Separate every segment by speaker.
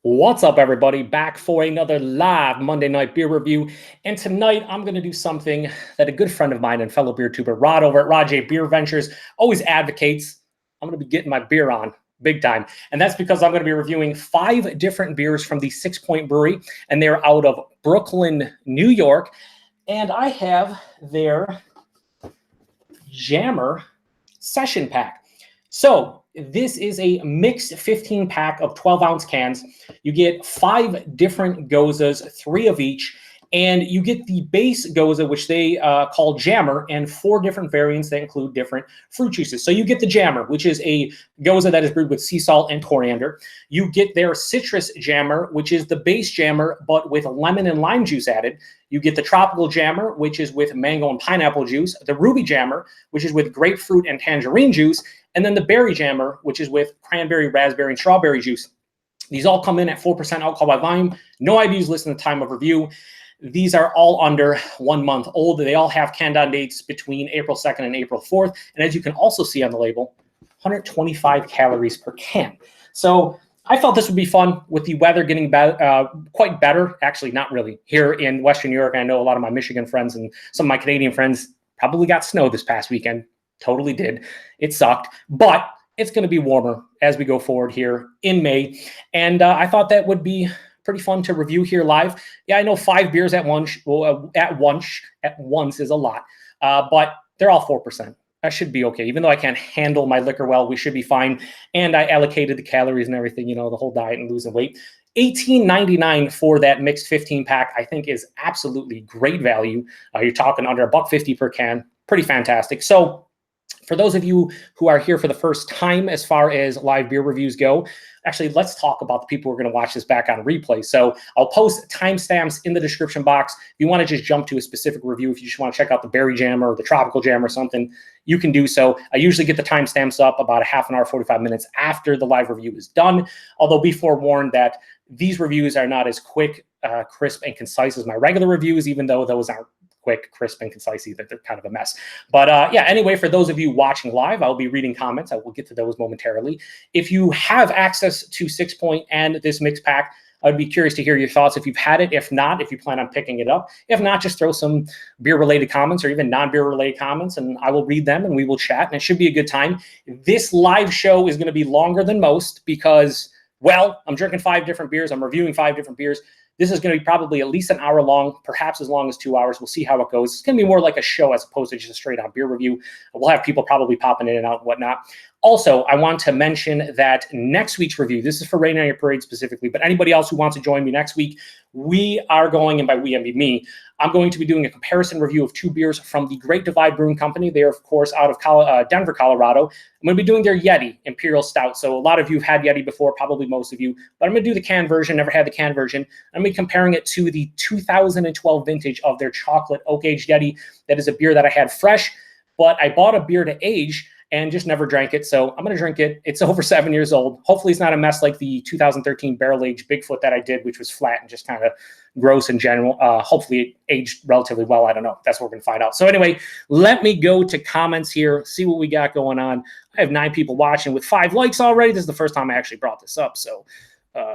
Speaker 1: What's up, everybody? Back for another live Monday night beer review. And tonight I'm going to do something that a good friend of mine and fellow beer tuber Rod over at Rod J Beer Ventures always advocates. I'm going to be getting my beer on big time. And that's because I'm going to be reviewing 5 different beers from the Sixpoint Brewery. And they're out of Brooklyn, New York. And I have their Jammer Session Pack. So this is a mixed 15 pack of 12-ounce cans. You get 5 different Goses, 3 of each, and you get the base Gose, which they call Jammer, and 4 different variants that include different fruit juices. So you get the Jammer, which is a Gose that is brewed with sea salt and coriander. You get their Citrus Jammer, which is the base Jammer, but with lemon and lime juice added. You get the Tropical Jammer, which is with mango and pineapple juice. The Ruby Jammer, which is with grapefruit and tangerine juice. And then the Berry Jammer, which is with cranberry, raspberry, and strawberry juice. These all come in at 4% alcohol by volume. No IBUs listed in the time of review. These are all under 1 month old. They all have can-down dates between April 2nd and April 4th. And as you can also see on the label, 125 calories per can. So I felt this would be fun with the weather getting quite better. Actually, not really. Here in Western New York, I know a lot of my Michigan friends and some of my Canadian friends probably got snow this past weekend. Totally did. It sucked, but it's going to be warmer as we go forward here in May. And I thought that would be pretty fun to review here live. Yeah, I know 5 beers at once is a lot, but they're all 4%. That should be okay. Even though I can't handle my liquor well, we should be fine. And I allocated the calories and everything, you know, the whole diet and losing weight. $18.99 for that mixed 15 pack, I think is absolutely great value. You're talking under $1.50 per can. Pretty fantastic. So for those of you who are here for the first time as far as live beer reviews go, actually, let's talk about the people who are going to watch this back on replay. So I'll post timestamps in the description box. If you want to just jump to a specific review, if you just want to check out the Berry Jam or the Tropical Jam or something, you can do so. I usually get the timestamps up about a half an hour, 45 minutes after the live review is done. Although be forewarned that these reviews are not as quick, crisp, and concise as my regular reviews, even though those aren't quick, crisp, and concise either. They're kind of a mess. But yeah, anyway, for those of you watching live, I'll be reading comments. I will get to those momentarily. If you have access to Sixpoint and this mix pack, I'd be curious to hear your thoughts if you've had it. If not, if you plan on picking it up. If not, just throw some beer-related comments or even non-beer-related comments, and I will read them and we will chat, and it should be a good time. This live show is going to be longer than most because, well, I'm drinking 5 different beers. I'm reviewing 5 different beers. This is going to be probably at least an hour long, perhaps as long as 2 hours. We'll see how it goes. It's going to be more like a show as opposed to just a straight-on beer review. We'll have people probably popping in and out and whatnot. Also, I want to mention that next week's review, this is for Rain on Your Parade specifically, but anybody else who wants to join me next week, we are going, and by we, I mean me, I'm going to be doing a comparison review of 2 beers from the Great Divide Brewing Company. They are, of course, out of Denver, Colorado. I'm going to be doing their Yeti Imperial Stout. So a lot of you have had Yeti before, probably most of you, but I'm going to do the can version, never had the can version. I'm going to be comparing it to the 2012 vintage of their Chocolate Oak Aged Yeti. That is a beer that I had fresh, but I bought a beer to age and just never drank it. So I'm going to drink it. It's over 7 years old. Hopefully it's not a mess like the 2013 barrel-aged Bigfoot that I did, which was flat and just kind of gross in general. Hopefully it aged relatively well. I don't know. That's what we're going to find out. So anyway, let me go to comments here, see what we got going on. I have 9 people watching with 5 likes already. This is the first time I actually brought this up. So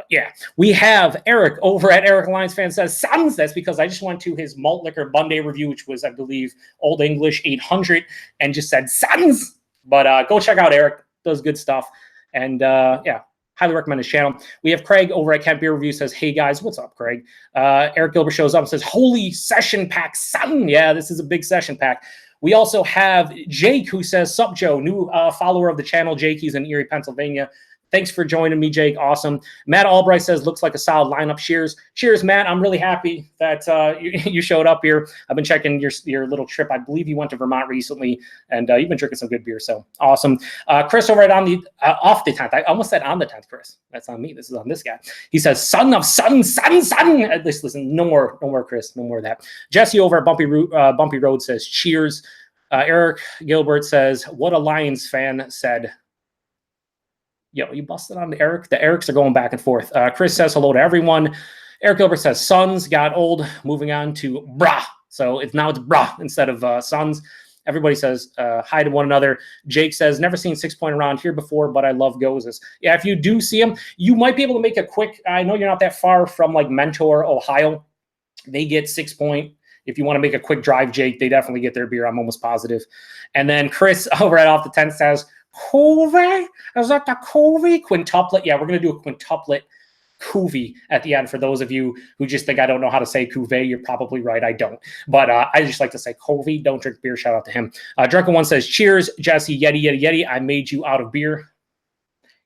Speaker 1: yeah, we have Eric over at Eric Alliance Fan says, Sons. That's because I just went to his malt liquor Monday review, which was, I believe, Old English 800, and just said, Sons. But go check out Eric. Does good stuff. And yeah, highly recommend his channel. We have Craig over at Kent Beer Review says, hey guys, what's up, Craig? Eric Gilbert shows up and says, holy session pack, son. Yeah, this is a big session pack. We also have Jake who says, sup, Joe, new follower of the channel. Jake, he's in Erie, Pennsylvania. Thanks for joining me, Jake. Awesome. Matt Albright says, looks like a solid lineup. Cheers. Cheers, Matt. I'm really happy that you showed up here. I've been checking your little trip. I believe you went to Vermont recently, and you've been drinking some good beer, so awesome. Chris over at off the 10th. I almost said on the 10th, Chris. That's on me. This is on this guy. He says, son of son. At least listen, no more, Chris. No more of that. Jesse over at Bumpy Road says, cheers. Eric Gilbert says, what a Lions fan said. Yo, you busted on Eric. The Erics are going back and forth. Chris says hello to everyone. Eric Gilbert says sons got old. Moving on to brah. So now it's brah instead of sons. Everybody says hi to one another. Jake says, never seen Sixpoint around here before, but I love Goses. Yeah, if you do see them, you might be able to make a quick, I know you're not that far from like Mentor, Ohio. They get Sixpoint. If you want to make a quick drive, Jake, they definitely get their beer. I'm almost positive. And then Chris over at Off the Tent says, Cooooooovvveeeeeee? Is that the Cooooooovvveeeeee? Quintuplet? Yeah, we're going to do a quintuplet Cooooooovvveeeee at the end. For those of you who just think I don't know how to say cuvee, you're probably right. I don't. But I just like to say Cooooooovvveeeeee. Don't drink beer. Shout out to him. Drunken1 says, cheers, Jesse. Yeti, yeti, yeti. I made you out of beer.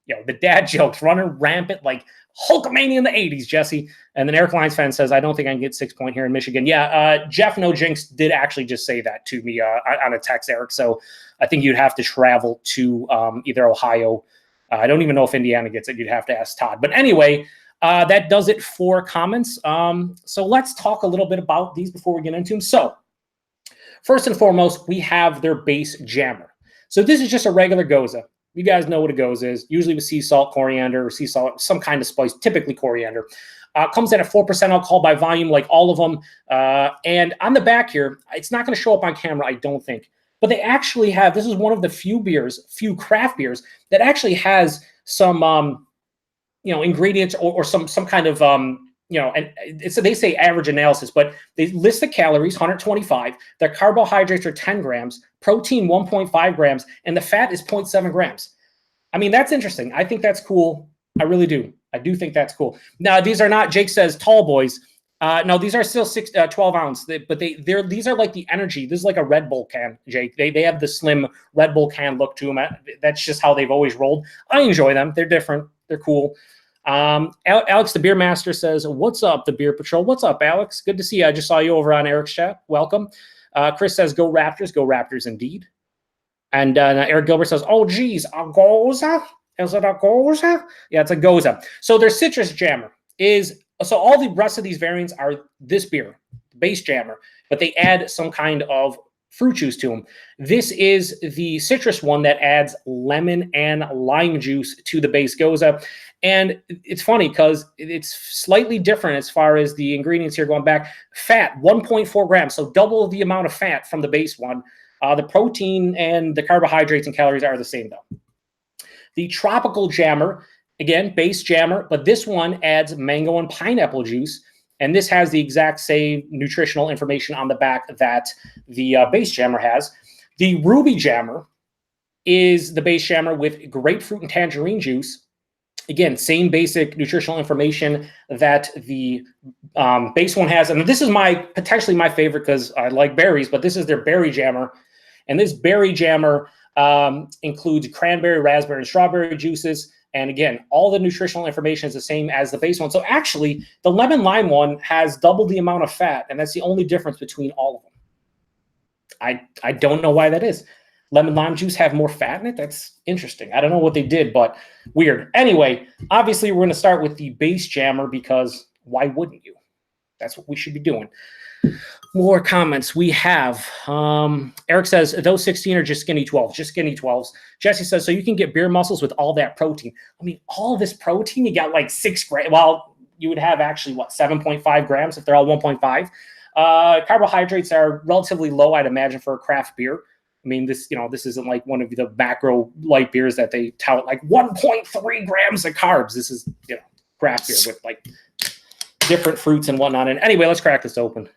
Speaker 1: Yo, the dad jokes running rampant like Hulkamania in the 80s, Jesse. And then Eric Lyons fan says, I don't think I can get Sixpoint here in Michigan. Yeah, Jeff No Jinx did actually just say that to me on a text, Eric. So I think you'd have to travel to either Ohio. I don't even know if Indiana gets it. You'd have to ask Todd. But anyway, that does it for comments. So let's talk a little bit about these before we get into them. So first and foremost, we have their base jammer. So this is just a regular Gose. You guys know what a Gose is, usually with sea salt, coriander, or sea salt, some kind of spice, typically coriander. Comes at a 4% alcohol by volume, like all of them. And on the back here, it's not going to show up on camera, I don't think. But they actually have, this is one of the few craft beers that actually has some, ingredients or some kind of, and they say average analysis, but they list the calories, 125. The carbohydrates are 10 grams, protein 1.5 grams, and the fat is 0.7 grams. I mean, that's interesting. I think that's cool. I really do. I do think that's cool. Now, these are not, Jake says, tall boys. No, these are still 12 ounce, but these are like the energy. This is like a Red Bull can, Jake. They have the slim Red Bull can look to them. That's just how they've always rolled. I enjoy them. They're different. They're cool. Alex, the beer master, says, what's up, the beer patrol? What's up, Alex? Good to see you. I just saw you over on Eric's chat. Welcome. Chris says, go Raptors indeed. And Eric Gilbert says, oh, geez, a Gose? Is it a Gose? Yeah, it's a Gose. So their citrus jammer so all the rest of these variants are this beer, base jammer, but they add some kind of fruit juice to them. This is the citrus one that adds lemon and lime juice to the base Gose. And it's funny because it's slightly different as far as the ingredients here going back. Fat, 1.4 grams, so double the amount of fat from the base one. The protein and the carbohydrates and calories are the same, though. The tropical jammer, again, base jammer, but this one adds mango and pineapple juice. And this has the exact same nutritional information on the back that the base jammer has. The ruby jammer is the base jammer with grapefruit and tangerine juice. Again, same basic nutritional information that the base one has. And this is potentially my favorite because I like berries, but this is their berry jammer. And this berry jammer includes cranberry, raspberry, and strawberry juices. And again, all the nutritional information is the same as the base one. So actually, the lemon lime one has double the amount of fat, and that's the only difference between all of them. I don't know why that is. Lemon lime juice have more fat in it? That's interesting. I don't know what they did, but weird. Anyway, obviously, we're going to start with the base jammer because why wouldn't you? That's what we should be doing. More comments we have. Eric says, those 16 are just skinny 12s, just skinny 12s. Jesse says, so you can get beer muscles with all that protein. I mean, all this protein, you got like 6 grams. Well, you would have actually, 7.5 grams if they're all 1.5. Carbohydrates are relatively low, I'd imagine, for a craft beer. I mean, this isn't like one of the macro light beers that they tout like 1.3 grams of carbs. This is, craft beer with like different fruits and whatnot. And anyway, let's crack this open.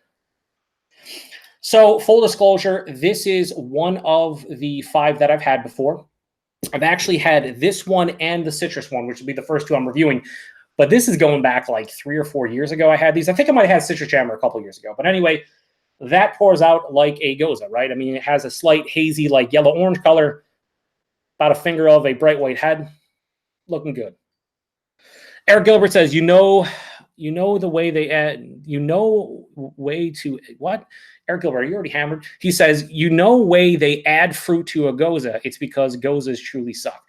Speaker 1: So full disclosure, this is one of the 5 that I've had before. I've actually had this one and the citrus one, which will be the first 2 I'm reviewing. But this is going back like 3 or 4 years ago I had these. I think I might have had citrus jammer a couple years ago. But anyway, that pours out like a Gose, right? I mean, it has a slight hazy, like yellow-orange color, about a finger of a bright white head. Looking good. Eric Gilbert says, the way they add, way to, what? Eric Gilbert, are you already hammered? He says, way they add fruit to a Gose. It's because Goses truly suck.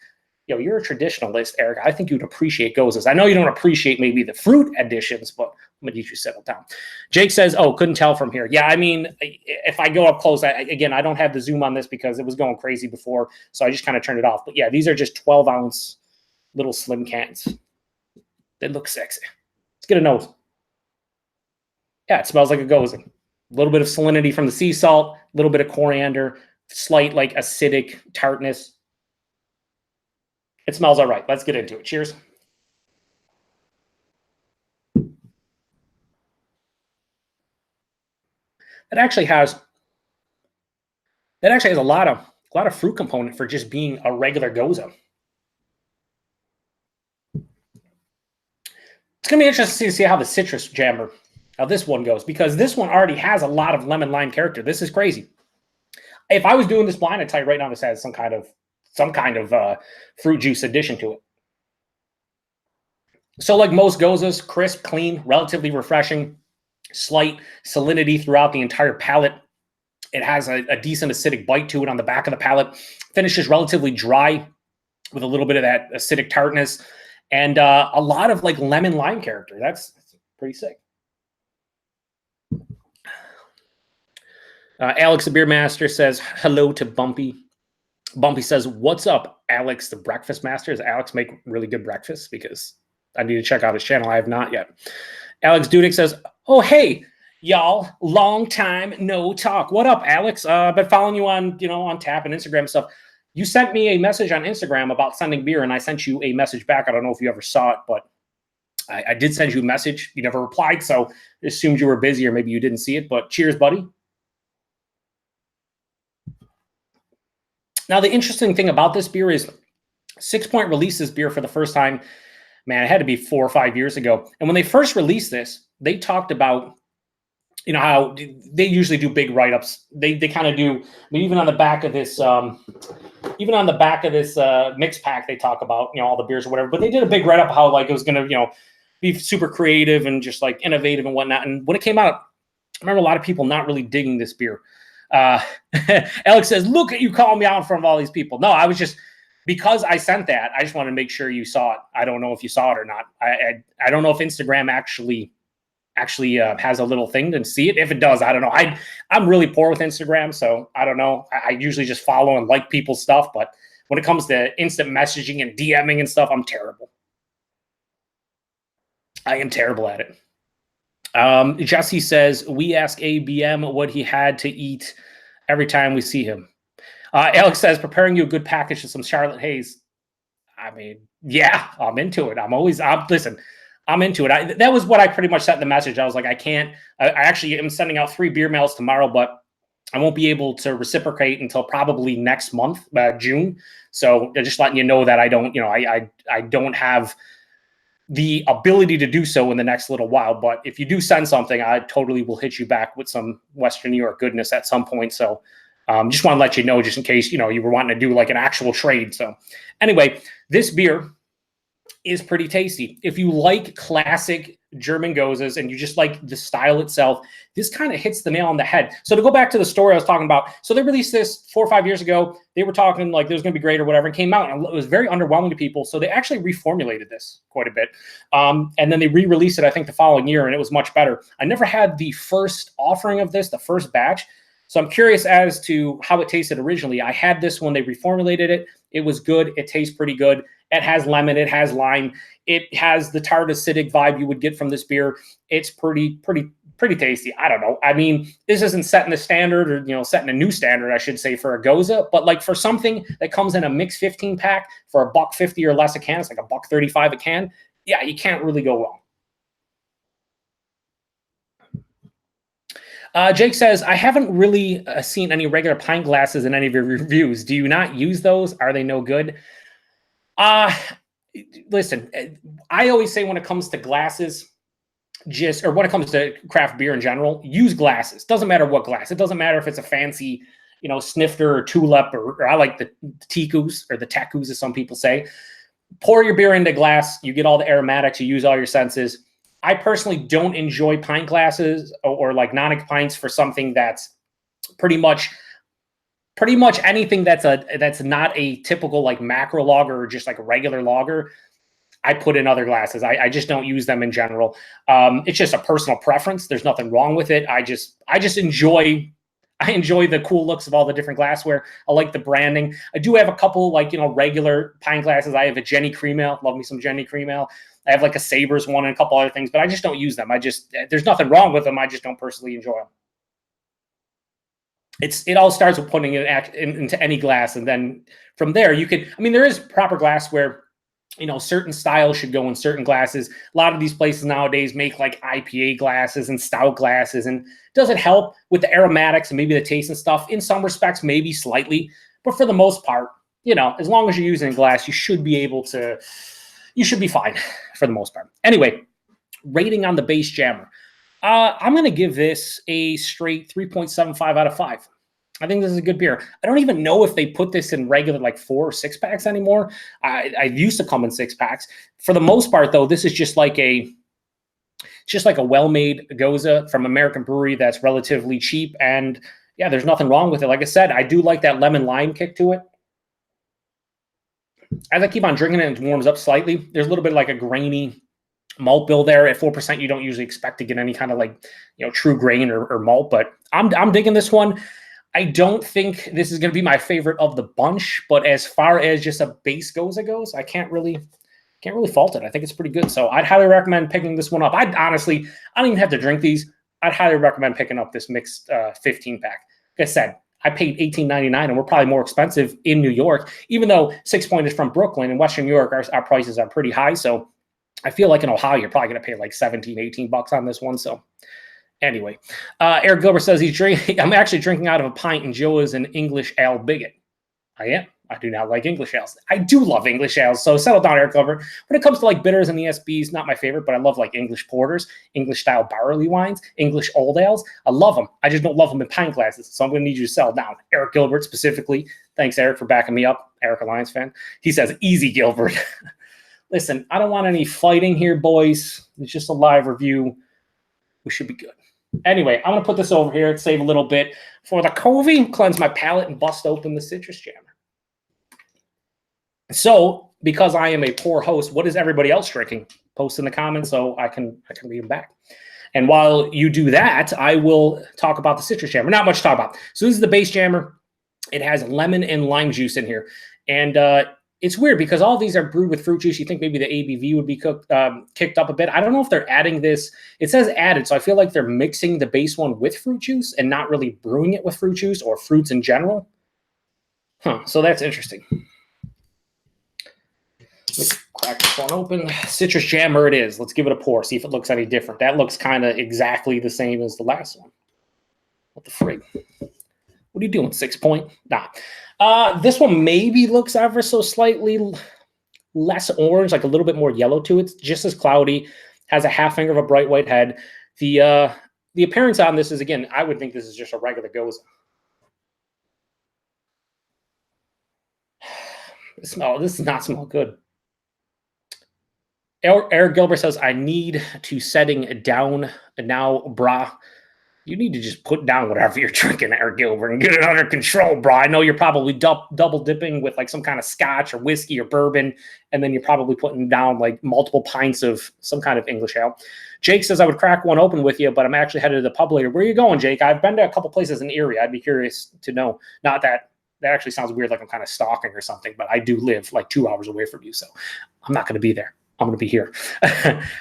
Speaker 1: Yo, you're a traditionalist, Eric. I think you'd appreciate Goses. I know you don't appreciate maybe the fruit additions, but I'm going to get you settled down. Jake says, oh, couldn't tell from here. Yeah, I mean, if I go up close, I don't have the zoom on this because it was going crazy before, so I just kind of turned it off. But yeah, these are just 12-ounce little slim cans. They look sexy. Let's get a nose. Yeah, it smells like a Gose. A little bit of salinity from the sea salt, a little bit of coriander, slight like acidic tartness. It smells all right. Let's get into it. Cheers. It actually has a lot of fruit component for just being a regular Gose. It's gonna be interesting to see how the citrus jammer, how this one goes, because this one already has a lot of lemon lime character. This is crazy. If I was doing this blind, I'd tell you right now this has some kind of fruit juice addition to it. So like most Goses, crisp, clean, relatively refreshing, slight salinity throughout the entire palate. It has a decent acidic bite to it on the back of the palate. Finishes relatively dry with a little bit of that acidic tartness and a lot of like lemon lime character. That's pretty sick. Alex, the beer master, says hello to Bumpy. Bumpy says, "What's up, Alex, the breakfast master?" Does Alex make really good breakfast? Because I need to check out his channel. I have not yet. Alex Dudek says, "Oh, hey, y'all, long time no talk. What up, Alex? Been following you on, on Tap and Instagram and stuff. You sent me a message on Instagram about sending beer, and I sent you a message back. I don't know if you ever saw it, but I did send you a message. You never replied, so I assumed you were busy or maybe you didn't see it, but cheers, buddy." Now, the interesting thing about this beer is Sixpoint released this beer for the first time, man, it had to be 4 or 5 years ago. And when they first released this, they talked about, how they usually do big write-ups. They kind of do, I mean, even on the back of this mix pack, they talk about, all the beers or whatever, but they did a big write-up how like it was going to, be super creative and just like innovative and whatnot. And when it came out, I remember a lot of people not really digging this beer. Alex says, "Look at you calling me out in front of all these people." No, I was just, because I sent that, I just wanted to make sure you saw it. I don't know if you saw it or not. I don't know if Instagram actually has a little thing to see it. If it does, I don't know. I'm really poor with Instagram, so I don't know. I usually just follow and like people's stuff, but when it comes to instant messaging and DMing and stuff, I'm terrible. I am terrible at it. Jesse says, "We ask ABM what he had to eat every time we see him." Alex says, "Preparing you a good package of some Charlotte Haze." I mean, yeah, I'm into it. Listen, I'm into it. That was what I pretty much sent in the message. I was like, I actually am sending out 3 beer mails tomorrow, but I won't be able to reciprocate until probably next month, June. So just letting you know that I don't, I don't have the ability to do so in the next little while. But if you do send something, I totally will hit you back with some Western New York goodness at some point. So just want to let you know, just in case, you were wanting to do like an actual trade. So anyway, this beer is pretty tasty. If you like classic German Goses and you just like the style itself, this kind of hits the nail on the head. So to go back to the story I was talking about, so they released this 4 or 5 years ago. They were talking like it was going to be great or whatever, and came out and it was very underwhelming to people. So they actually reformulated this quite a bit. And then they re-released it, I think, the following year, and it was much better. I never had the first offering of this, the first batch. So I'm curious as to how it tasted originally. I had this when they reformulated it. It was good. It tastes pretty good. It has lemon. It has lime. It has the tart acidic vibe you would get from this beer. It's pretty tasty. I don't know. I mean, this isn't setting the standard or, setting a new standard, I should say, for a Gose. But like for something that comes in a mixed 15 pack for $1.50 or less a can, it's like $1.35 a can. Yeah, you can't really go wrong. Jake says, "I haven't really seen any regular pint glasses in any of your reviews. Do you not use those? Are they no good?" Listen, I always say when it comes to glasses, or when it comes to craft beer in general, use glasses. Doesn't matter what glass. It doesn't matter if it's a fancy, snifter or tulip, or I like the tikus or the takus, as some people say. Pour your beer into glass. You get all the aromatics. You use all your senses. I personally don't enjoy pint glasses or like Nonic pints for something that's pretty much anything that's not a typical like macro lager or just like a regular lager. I put in other glasses. I just don't use them in general. It's just a personal preference. There's nothing wrong with it. I just enjoy the cool looks of all the different glassware. I like the branding. I do have a couple like, regular pint glasses. I have a Jenny Cream Ale. Love me some Jenny Cream Ale. I have like a Sabres one and a couple other things, but I just don't use them. There's nothing wrong with them. I just don't personally enjoy them. it all starts with putting it into any glass, and then from there you could. I mean, there is proper glass where certain styles should go in certain glasses. A lot of these places nowadays make like IPA glasses and stout glasses, and does it help with the aromatics and maybe the taste and stuff? In some respects, maybe slightly, but for the most part, as long as you're using a glass, you should be fine for the most part. Anyway, rating on the base jammer. I'm going to give this a straight 3.75 out of 5. I think this is a good beer. I don't even know if they put this in regular like 4 or 6 packs anymore. I used to come in 6 packs. For the most part, though, this is just like a well-made Gose from American Brewery that's relatively cheap. And yeah, there's nothing wrong with it. Like I said, I do like that lemon lime kick to it. As I keep on drinking it, it warms up slightly. There's a little bit like a grainy malt bill there. At 4%, you don't usually expect to get any kind of like true grain or malt, but I'm digging this one. I don't think this is going to be my favorite of the bunch, but as far as just a base Gose goes, I can't really fault it. I think it's pretty good. So I'd highly recommend picking this one up. I don't even have to drink these. I'd highly recommend picking up this mixed 15 pack. Like I said, I paid $18.99, and we're probably more expensive in New York, even though Sixpoint is from Brooklyn and Western New York, our prices are pretty high. So I feel like in Ohio, you're probably going to pay like 17, 18 bucks on this one. So anyway, Eric Gilbert says I'm actually drinking out of a pint, and Joe is an English ale bigot. I am. I do not like English ales. I do love English ales. So settle down, Eric Gilbert. When it comes to like bitters and ESBs, not my favorite, but I love like English porters, English style barley wines, English old ales. I love them. I just don't love them in pint glasses. So I'm going to need you to settle down. Eric Gilbert specifically. Thanks, Eric, for backing me up. Eric, Alliance fan. He says, easy, Gilbert. Listen, I don't want any fighting here, boys. It's just a live review. We should be good. Anyway, I'm going to put this over here and save a little bit for the Covey, cleanse my palate, and bust open the citrus jammer. So, because I am a poor host, what is everybody else drinking? Post in the comments so I can read them back. And while you do that, I will talk about the citrus jammer. Not much to talk about. So this is the base jammer. It has lemon and lime juice in here. And it's weird because all these are brewed with fruit juice. You think maybe the ABV would be kicked up a bit. I don't know if they're adding this. It says added, so I feel like they're mixing the base one with fruit juice and not really brewing it with fruit juice or fruits in general. So that's interesting. Let's crack this one open. Citrus jammer it is. Let's give it a pour, see if it looks any different. That looks kind of exactly the same as the last one. What the frig? What are you doing, Sixpoint? Nah. This one maybe looks ever so slightly less orange, like a little bit more yellow to it. It's just as cloudy, has a half finger of a bright white head. The appearance on this is, again, I would think this is just a regular Gose. This does not smell good. Eric Gilbert says, I need to setting down now, brah. You need to just put down whatever you're drinking, Eric Gilbert, and get it under control, brah. I know you're probably double dipping with like some kind of scotch or whiskey or bourbon, and then you're probably putting down like multiple pints of some kind of English ale. Jake says, I would crack one open with you, but I'm actually headed to the pub later. Where are you going, Jake? I've been to a couple places in Erie. I'd be curious to know. Not that actually sounds weird, like I'm kind of stalking or something, but I do live like 2 hours away from you, so I'm not going to be there. I'm going to be here.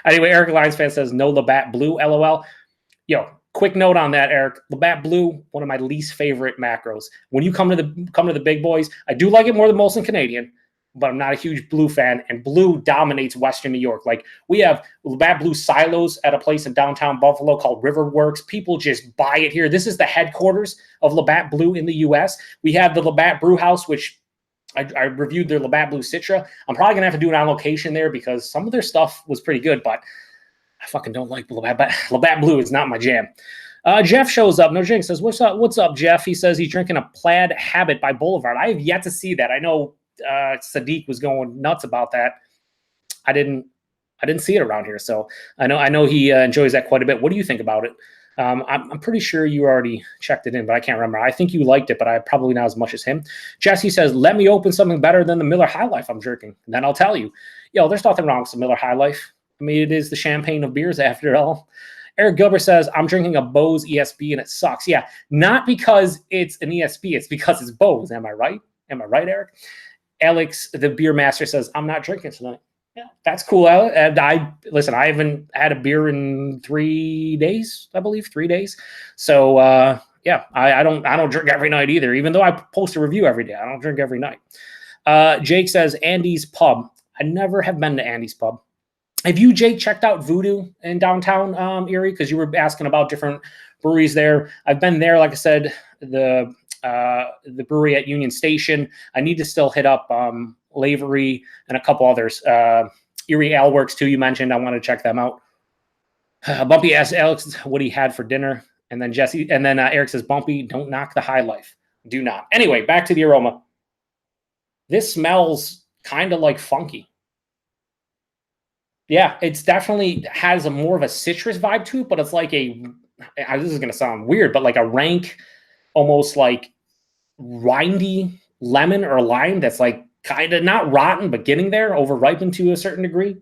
Speaker 1: Anyway, Eric Lions fan says, no Labatt Blue, LOL. Yo, quick note on that, Eric. Labatt Blue, one of my least favorite macros. When you come to the big boys, I do like it more than Molson Canadian, but I'm not a huge Blue fan, and Blue dominates Western New York. Like, we have Labatt Blue silos at a place in downtown Buffalo called Riverworks. People just buy it here. This is the headquarters of Labatt Blue in the U.S. We have the Labatt Brew House, which I reviewed their Labatt Blue Citra. I'm probably going to have to do an on location there because some of their stuff was pretty good, but I fucking don't like Labatt Blue. It's not my jam. Jeff shows up. No Jinx says, what's up, Jeff? He says he's drinking a Plaid Habit by Boulevard. I have yet to see that. I know Sadiq was going nuts about that. I didn't see it around here, so I know he enjoys that quite a bit. What do you think about it? I'm pretty sure you already checked it in, but I can't remember. I think you liked it, but I probably not as much as him. Jesse says, let me open something better than the Miller High Life I'm drinking. And then I'll tell you. Yo, there's nothing wrong with the Miller High Life. I mean, it is the champagne of beers after all. Eric Gilbert says, I'm drinking a Bose ESB and it sucks. Yeah, not because it's an ESB. It's because it's Bose. Am I right? Am I right, Eric? Alex, the beer master, says, I'm not drinking tonight. Yeah, that's cool. And I haven't had a beer in 3 days, I believe, 3 days. So, Yeah, I don't drink every night either, even though I post a review every day. I don't drink every night. Jake says Andy's Pub. I never have been to Andy's Pub. Have you, Jake, checked out Voodoo in downtown Erie? Because you were asking about different breweries there. I've been there, like I said, the brewery at Union Station. I need to still hit up Lavery and a couple others. Erie Ale Works too, you mentioned. I want to check them out. Bumpy asked Alex what he had for dinner. And then Eric says, Bumpy, don't knock the high life. Do not. Anyway, back to the aroma. This smells kind of like funky. Yeah, it's definitely has more of a citrus vibe to it, but it's like this is going to sound weird, but like a rank, almost like rindy lemon or lime that's like kind of not rotten, but getting there, over ripened to a certain degree.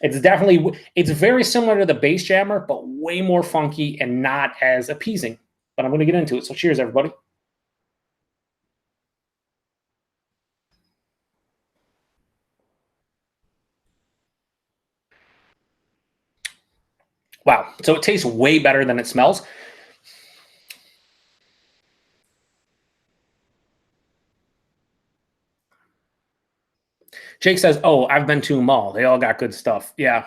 Speaker 1: It's very similar to the base jammer, but way more funky and not as appeasing. But I'm going to get into it. So cheers, everybody. Wow. So it tastes way better than it smells. Jake says, oh, I've been to them all. They all got good stuff. Yeah.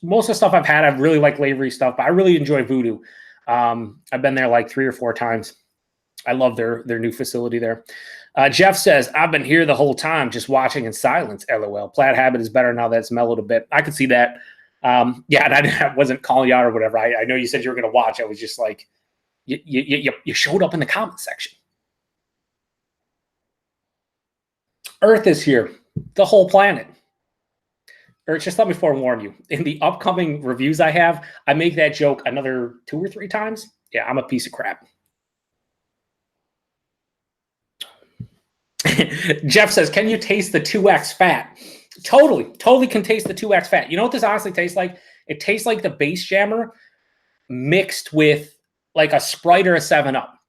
Speaker 1: Most of the stuff I've had, I've really liked Lavery stuff, but I really enjoy Voodoo. I've been there like 3 or 4 times. I love their new facility there. Jeff says, I've been here the whole time just watching in silence, LOL. Plaid Habit is better now that it's mellowed a bit. I could see that. Yeah, and I wasn't calling you out or whatever. I know you said you were going to watch. I was just like, you showed up in the comment section. Earth is here. The whole planet. Or just let me forewarn you. In the upcoming reviews I have, I make that joke another 2 or 3 times. Yeah, I'm a piece of crap. Jeff says, can you taste the 2X fat? Totally can taste the 2X fat. You know what this honestly tastes like? It tastes like the base jammer mixed with like a Sprite or a 7-Up.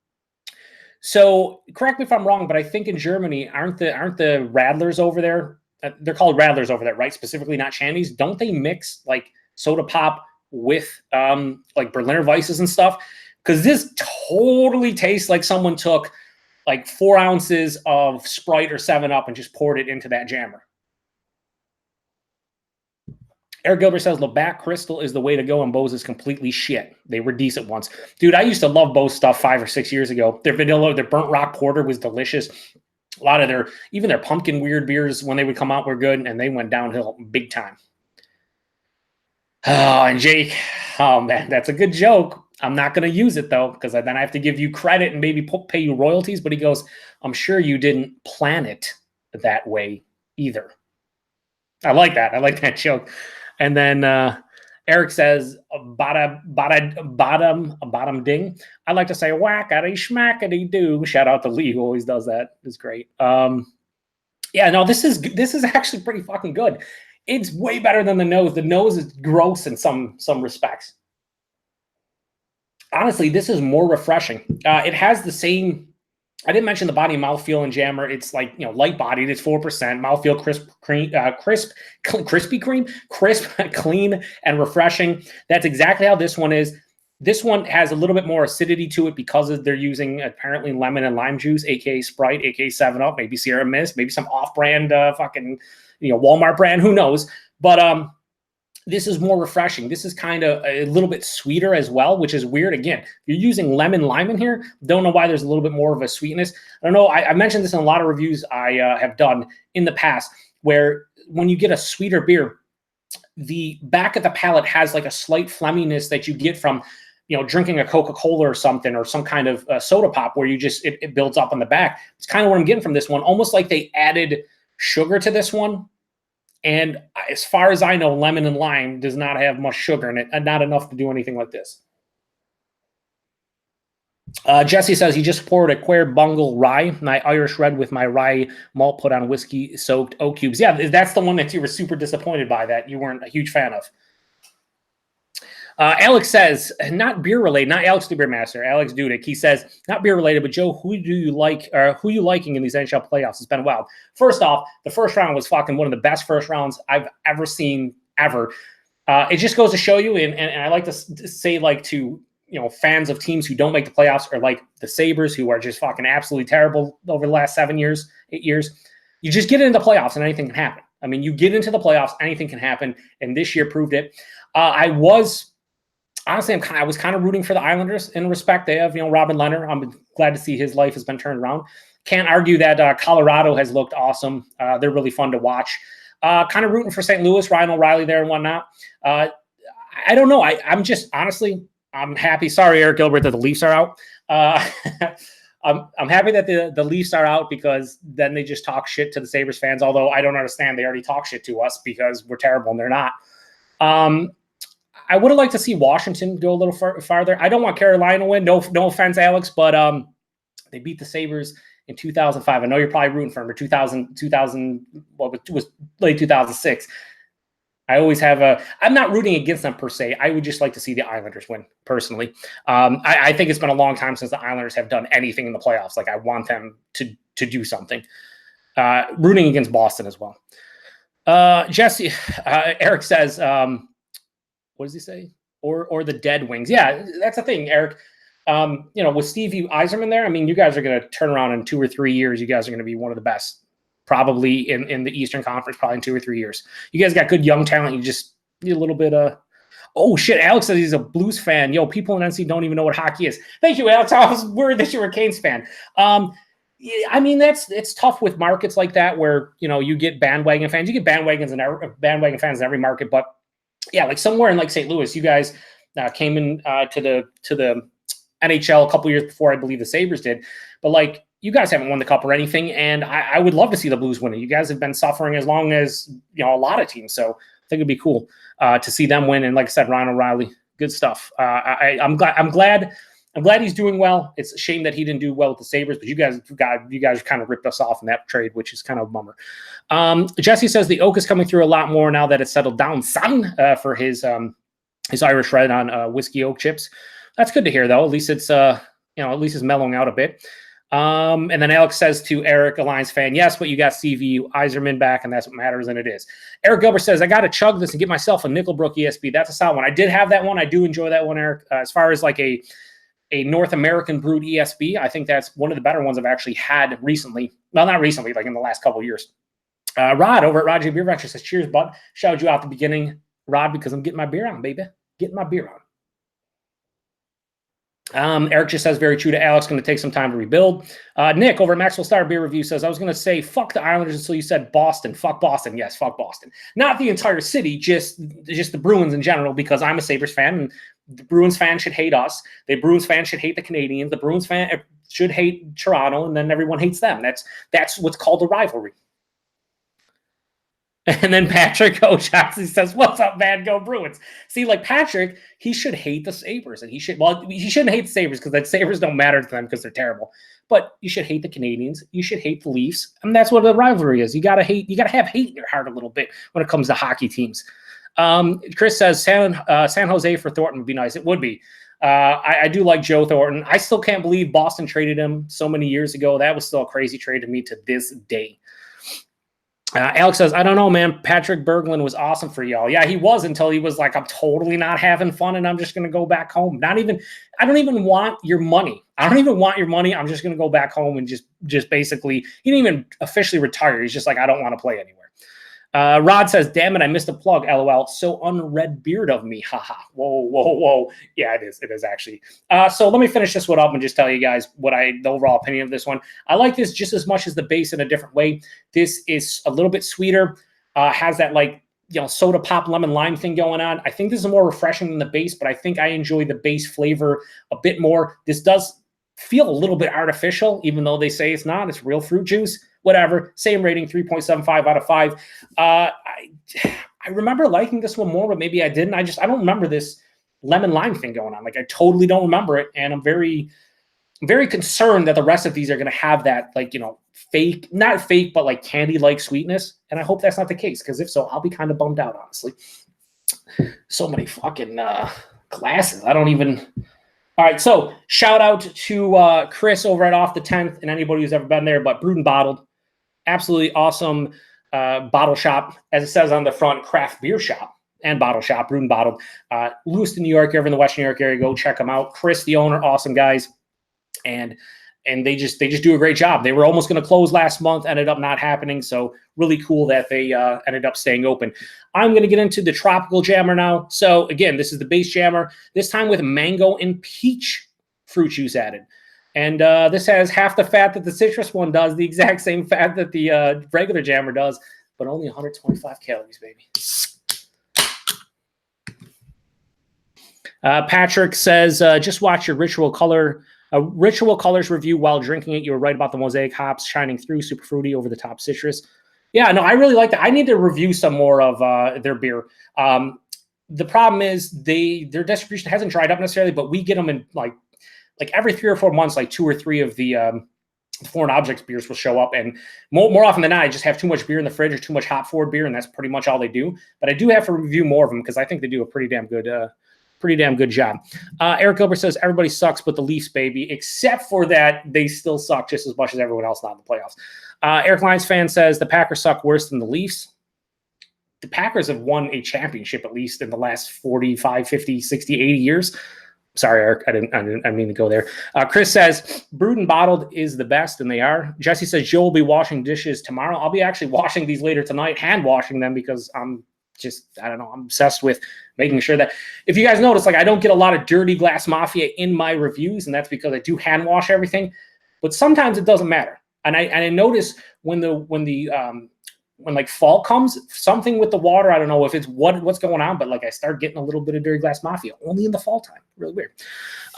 Speaker 1: So correct me if I'm wrong, but I think in Germany, aren't the Radlers over there? They're called Radlers over there, right? Specifically not Shandies. Don't they mix like soda pop with like Berliner Weisses and stuff? Because this totally tastes like someone took like 4 ounces of Sprite or 7-Up and just poured it into that jammer. Eric Gilbert says, Labatt Crystal is the way to go, and Bose is completely shit. They were decent once. Dude, I used to love Bose stuff 5 or 6 years ago. Their vanilla, their burnt rock porter was delicious. A lot of even their pumpkin weird beers, when they would come out, were good, and they went downhill big time. Oh, and Jake, oh man, that's a good joke. I'm not going to use it, though, because then I have to give you credit and maybe pay you royalties. But he goes, I'm sure you didn't plan it that way either. I like that. I like that joke. And then Eric says, bottom ding. I like to say whackity schmackity do. Shout out to Lee, who always does that. It's great. Yeah, no, this is actually pretty fucking good. It's way better than the nose. The nose is gross in some respects. Honestly, this is more refreshing. It has the same. I didn't mention the body and mouthfeel in Jammer. It's like, light bodied. It's 4%. Mouthfeel crisp, clean, and refreshing. That's exactly how this one is. This one has a little bit more acidity to it because they're using apparently lemon and lime juice, aka Sprite, aka 7-Up, maybe Sierra Mist, maybe some off-brand fucking Walmart brand. Who knows? But this is more refreshing. This is kind of a little bit sweeter as well, which is weird. Again, you're using lemon lime in here. Don't know why there's a little bit more of a sweetness. I don't know. I mentioned this in a lot of reviews I have done in the past, where when you get a sweeter beer, the back of the palate has like a slight phlegminess that you get from, drinking a Coca-Cola or something, or some kind of soda pop, where you just, it builds up on the back. It's kind of what I'm getting from this one. Almost like they added sugar to this one. And as far as I know, lemon and lime does not have much sugar in it, and not enough to do anything like this. Jesse says he just poured a Quair Bungle rye, and I Irish red with my rye malt put on whiskey-soaked oak cubes. Yeah, that's the one that you were super disappointed by, that you weren't a huge fan of. Alex says, not beer related, not Alex the Beer Master, Alex Dudek. He says, not beer related, but Joe, who you liking in these NHL playoffs? It's been a while. First off, the first round was fucking one of the best first rounds I've ever seen, ever. It just goes to show you, and I like to say, like, to fans of teams who don't make the playoffs are like the Sabres, who are just fucking absolutely terrible over the last 8 years. You just get into the playoffs and anything can happen. I mean, you get into the playoffs, anything can happen, and this year proved it. I was kind of rooting for the Islanders in respect. They have, Robin Leonard. I'm glad to see his life has been turned around. Can't argue that Colorado has looked awesome. They're really fun to watch. Kind of rooting for St. Louis, Ryan O'Reilly there and whatnot. I don't know. I'm just honestly, I'm happy. Sorry, Eric Gilbert, that the Leafs are out. I'm happy that the Leafs are out because then they just talk shit to the Sabres fans. Although I don't understand, they already talk shit to us because we're terrible and they're not. I would have liked to see Washington go a little farther. I don't want Carolina to win. No offense, Alex, but they beat the Sabres in 2005. I know you're probably rooting for them, or 2000, well, it was late 2006. I always have I'm not rooting against them per se. I would just like to see the Islanders win personally. I think it's been a long time since the Islanders have done anything in the playoffs. Like I want them to do something. Rooting against Boston as well. Jesse, Eric says, what does he say? Or the Dead Wings. Yeah, that's the thing, Eric. With Stevie Yzerman there, I mean, you guys are going to turn around in 2 or 3 years. You guys are going to be one of the best, probably in the Eastern Conference, probably in 2 or 3 years. You guys got good young talent. You just need a little bit of. Oh shit! Alex says he's a Blues fan. Yo, people in NC don't even know what hockey is. Thank you, Alex. I was worried that you were a Canes fan. I mean, it's tough with markets like that where you get bandwagon fans. You get bandwagon fans in every market, but yeah, like somewhere in like St. Louis, you guys came in to the NHL a couple years before I believe the Sabres did, but like you guys haven't won the cup or anything, and I would love to see the Blues win it. You guys have been suffering as long as a lot of teams, so I think it'd be cool to see them win. And like I said, Ryan O'Reilly, good stuff. I'm glad he's doing well. It's a shame that he didn't do well with the Sabres, but you guys kind of ripped us off in that trade, which is kind of a bummer. Jesse says the oak is coming through a lot more now that it's settled down, son, for his Irish red on whiskey oak chips. That's good to hear, though. At least it's at least it's mellowing out a bit. And then Alex says to Eric, a Lions fan, yes, but you got Stevie Yzerman back, and that's what matters, and it is. Eric Gilbert says, I got to chug this and get myself a Nickelbrook ESB. That's a solid one. I did have that one. I do enjoy that one, Eric. As far as like a North American brewed ESB, I think that's one of the better ones I've actually had recently. Well, not recently, like in the last couple of years. Rod over at Roger Beer Venture says, cheers, bud. Shouted you out at the beginning, Rod, because I'm getting my beer on, baby. Getting my beer on. Eric just says, very true to Alex, going to take some time to rebuild. Nick over at Maxwell Star Beer Review says, I was going to say, fuck the Islanders until you said Boston. Fuck Boston. Yes, fuck Boston. Not the entire city, just the Bruins in general, because I'm a Sabres fan, and the Bruins fans should hate us. The Bruins fans should hate the Canadians. The Bruins fan should hate Toronto, and then everyone hates them. That's what's called a rivalry. And then Patrick O'Shaughnessy says, what's up, man? Go Bruins. See, like Patrick, he should hate the Sabres. And he shouldn't hate the Sabres because the Sabres don't matter to them because they're terrible. But you should hate the Canadians. You should hate the Leafs. And that's what the rivalry is. You gotta have hate in your heart a little bit when it comes to hockey teams. Chris says San Jose for Thornton would be nice. It would be. I do like Joe Thornton. I still can't believe Boston traded him so many years ago. That was still a crazy trade to me to this day. Alex says, I don't know, man. Patrick Berglund was awesome for y'all. Yeah, he was until he was like, I'm totally not having fun and I'm just going to go back home. I don't even want your money. I'm just going to go back home and just basically, he didn't even officially retire. He's just like, I don't want to play anywhere. Rod says, damn it, I missed a plug. LOL. So unread beard of me. Haha. Whoa. Yeah, it is actually. So let me finish this one up and just tell you guys the overall opinion of this one. I like this just as much as the base in a different way. This is a little bit sweeter. Has that soda pop lemon lime thing going on. I think this is more refreshing than the base, but I think I enjoy the base flavor a bit more. This does feel a little bit artificial, even though they say it's not. It's real fruit juice. Whatever. Same rating, 3.75 out of 5. I remember liking this one more, but maybe I didn't. I don't remember this lemon lime thing going on. Like, I totally don't remember it, and I'm very, very concerned that the rest of these are going to have that, fake, not fake, but like candy-like sweetness. And I hope that's not the case, because if so, I'll be kind of bummed out, honestly. So many fucking glasses. I don't even. All right, so shout out to Chris over at Off the 10th and anybody who's ever been there, but brewed and bottled. Absolutely awesome bottle shop. As it says on the front, craft beer shop. and bottle shop, brewed and bottled. Lewiston, New York, over in the Western New York area. Go check them out. Chris, the owner, awesome guys. And they just do a great job. They were almost going to close last month, ended up not happening. So really cool that they ended up staying open. I'm going to get into the tropical jammer now. So again, this is the base jammer, this time with mango and peach fruit juice added. And this has half the fat that the citrus one does, the exact same fat that the regular jammer does, but only 125 calories, baby. Patrick says, just watch your Ritual Colors review while drinking it. You were right about the mosaic hops shining through, super fruity, over the top citrus. Yeah, no, I really like that. I need to review some more of their beer. The problem is their distribution hasn't dried up necessarily, but we get them in like every 3 or 4 months, like 2 or 3 of the Foreign Objects beers will show up. And more often than not, I just have too much beer in the fridge or too much hop forward beer, and that's pretty much all they do. But I do have to review more of them because I think they do a pretty damn good job. Eric Gilbert says, everybody sucks but the Leafs, baby. Except for that, they still suck just as much as everyone else not in the playoffs. Eric Lions fan says, the Packers suck worse than the Leafs. The Packers have won a championship at least in the last 45, 50, 60, 80 years. Sorry, Eric, I didn't mean to go there. Chris says, brewed and bottled is the best, and they are. Jesse says, Joe will be washing dishes tomorrow. I'll be actually washing these later tonight, hand washing them, because I'm obsessed with making sure that, if you guys notice, like, I don't get a lot of dirty glass mafia in my reviews, and that's because I do hand wash everything. But sometimes it doesn't matter. And I notice when like fall comes, something with the water, I don't know if it's what's going on, but like I start getting a little bit of dirty glass mafia only in the fall time. Really weird.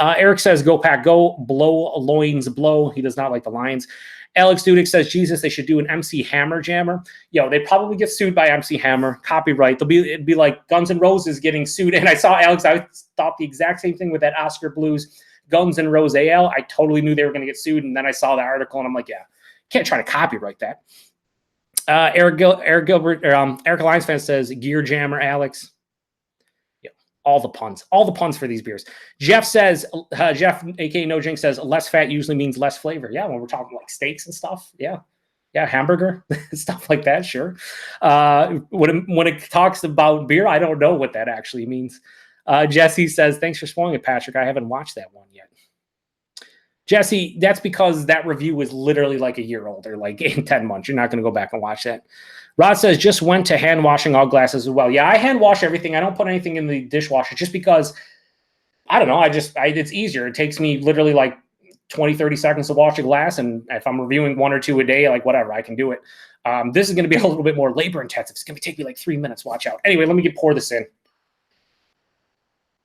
Speaker 1: Eric says, go Pack, go, blow loins, blow. He does not like the Lions. Alex Dudek says, Jesus, they should do an MC Hammer jammer. Yo, they probably get sued by MC Hammer. Copyright. It'd be like Guns N' Roses getting sued. And I saw Alex, I thought the exact same thing with that Oscar Blues Guns N' Rose Ale. I totally knew they were going to get sued. And then I saw the article and I'm like, yeah, can't try to copyright that. Eric Gilbert, Eric Alliance fan says, gear jammer, Alex. Yeah, all the puns for these beers. Jeff says, Jeff, aka No Jinx, says, less fat usually means less flavor. Yeah, when we're talking like steaks and stuff. Yeah, hamburger, stuff like that, sure. When it talks about beer, I don't know what that actually means. Jesse says, thanks for spoiling it, Patrick. I haven't watched that one yet. Jesse, that's because that review was literally like a year old, or like in 10 months. You're not going to go back and watch that. Rod says, just went to hand washing all glasses as well. Yeah, I hand wash everything. I don't put anything in the dishwasher just because, I don't know, it's easier. It takes me literally like 20, 30 seconds to wash a glass. And if I'm reviewing 1 or 2 a day, like whatever, I can do it. This is going to be a little bit more labor intensive. It's going to take me like 3 minutes. Watch out. Anyway, let me pour this in.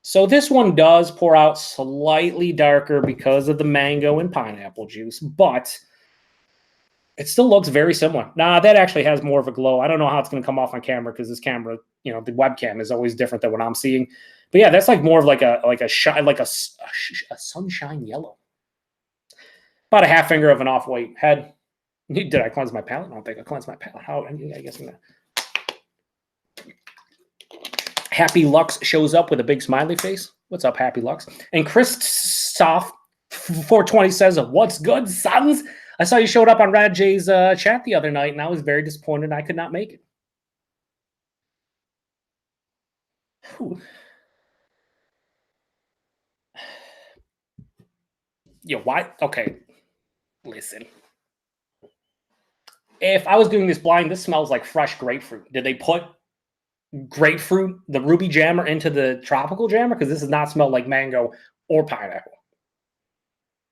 Speaker 1: So this one does pour out slightly darker because of the mango and pineapple juice, but it still looks very similar. Nah, that actually has more of a glow. I don't know how it's going to come off on camera because this camera, you know, the webcam is always different than what I'm seeing. But yeah, that's like more of like a sunshine yellow. About a half finger of an off-white head. Did I cleanse my palate? I don't think I cleansed my palate. I guess I'm gonna. Happy Lux shows up with a big smiley face. What's up, Happy Lux? And Christoph 420 says, what's good, sons? I saw you showed up on Rad J's chat the other night, and I was very disappointed I could not make it. Whew. Yo, why? Okay, listen. If I was doing this blind, this smells like fresh grapefruit. Did they put grapefruit, the ruby jammer, into the tropical jammer? Because this does not smell like mango or pineapple.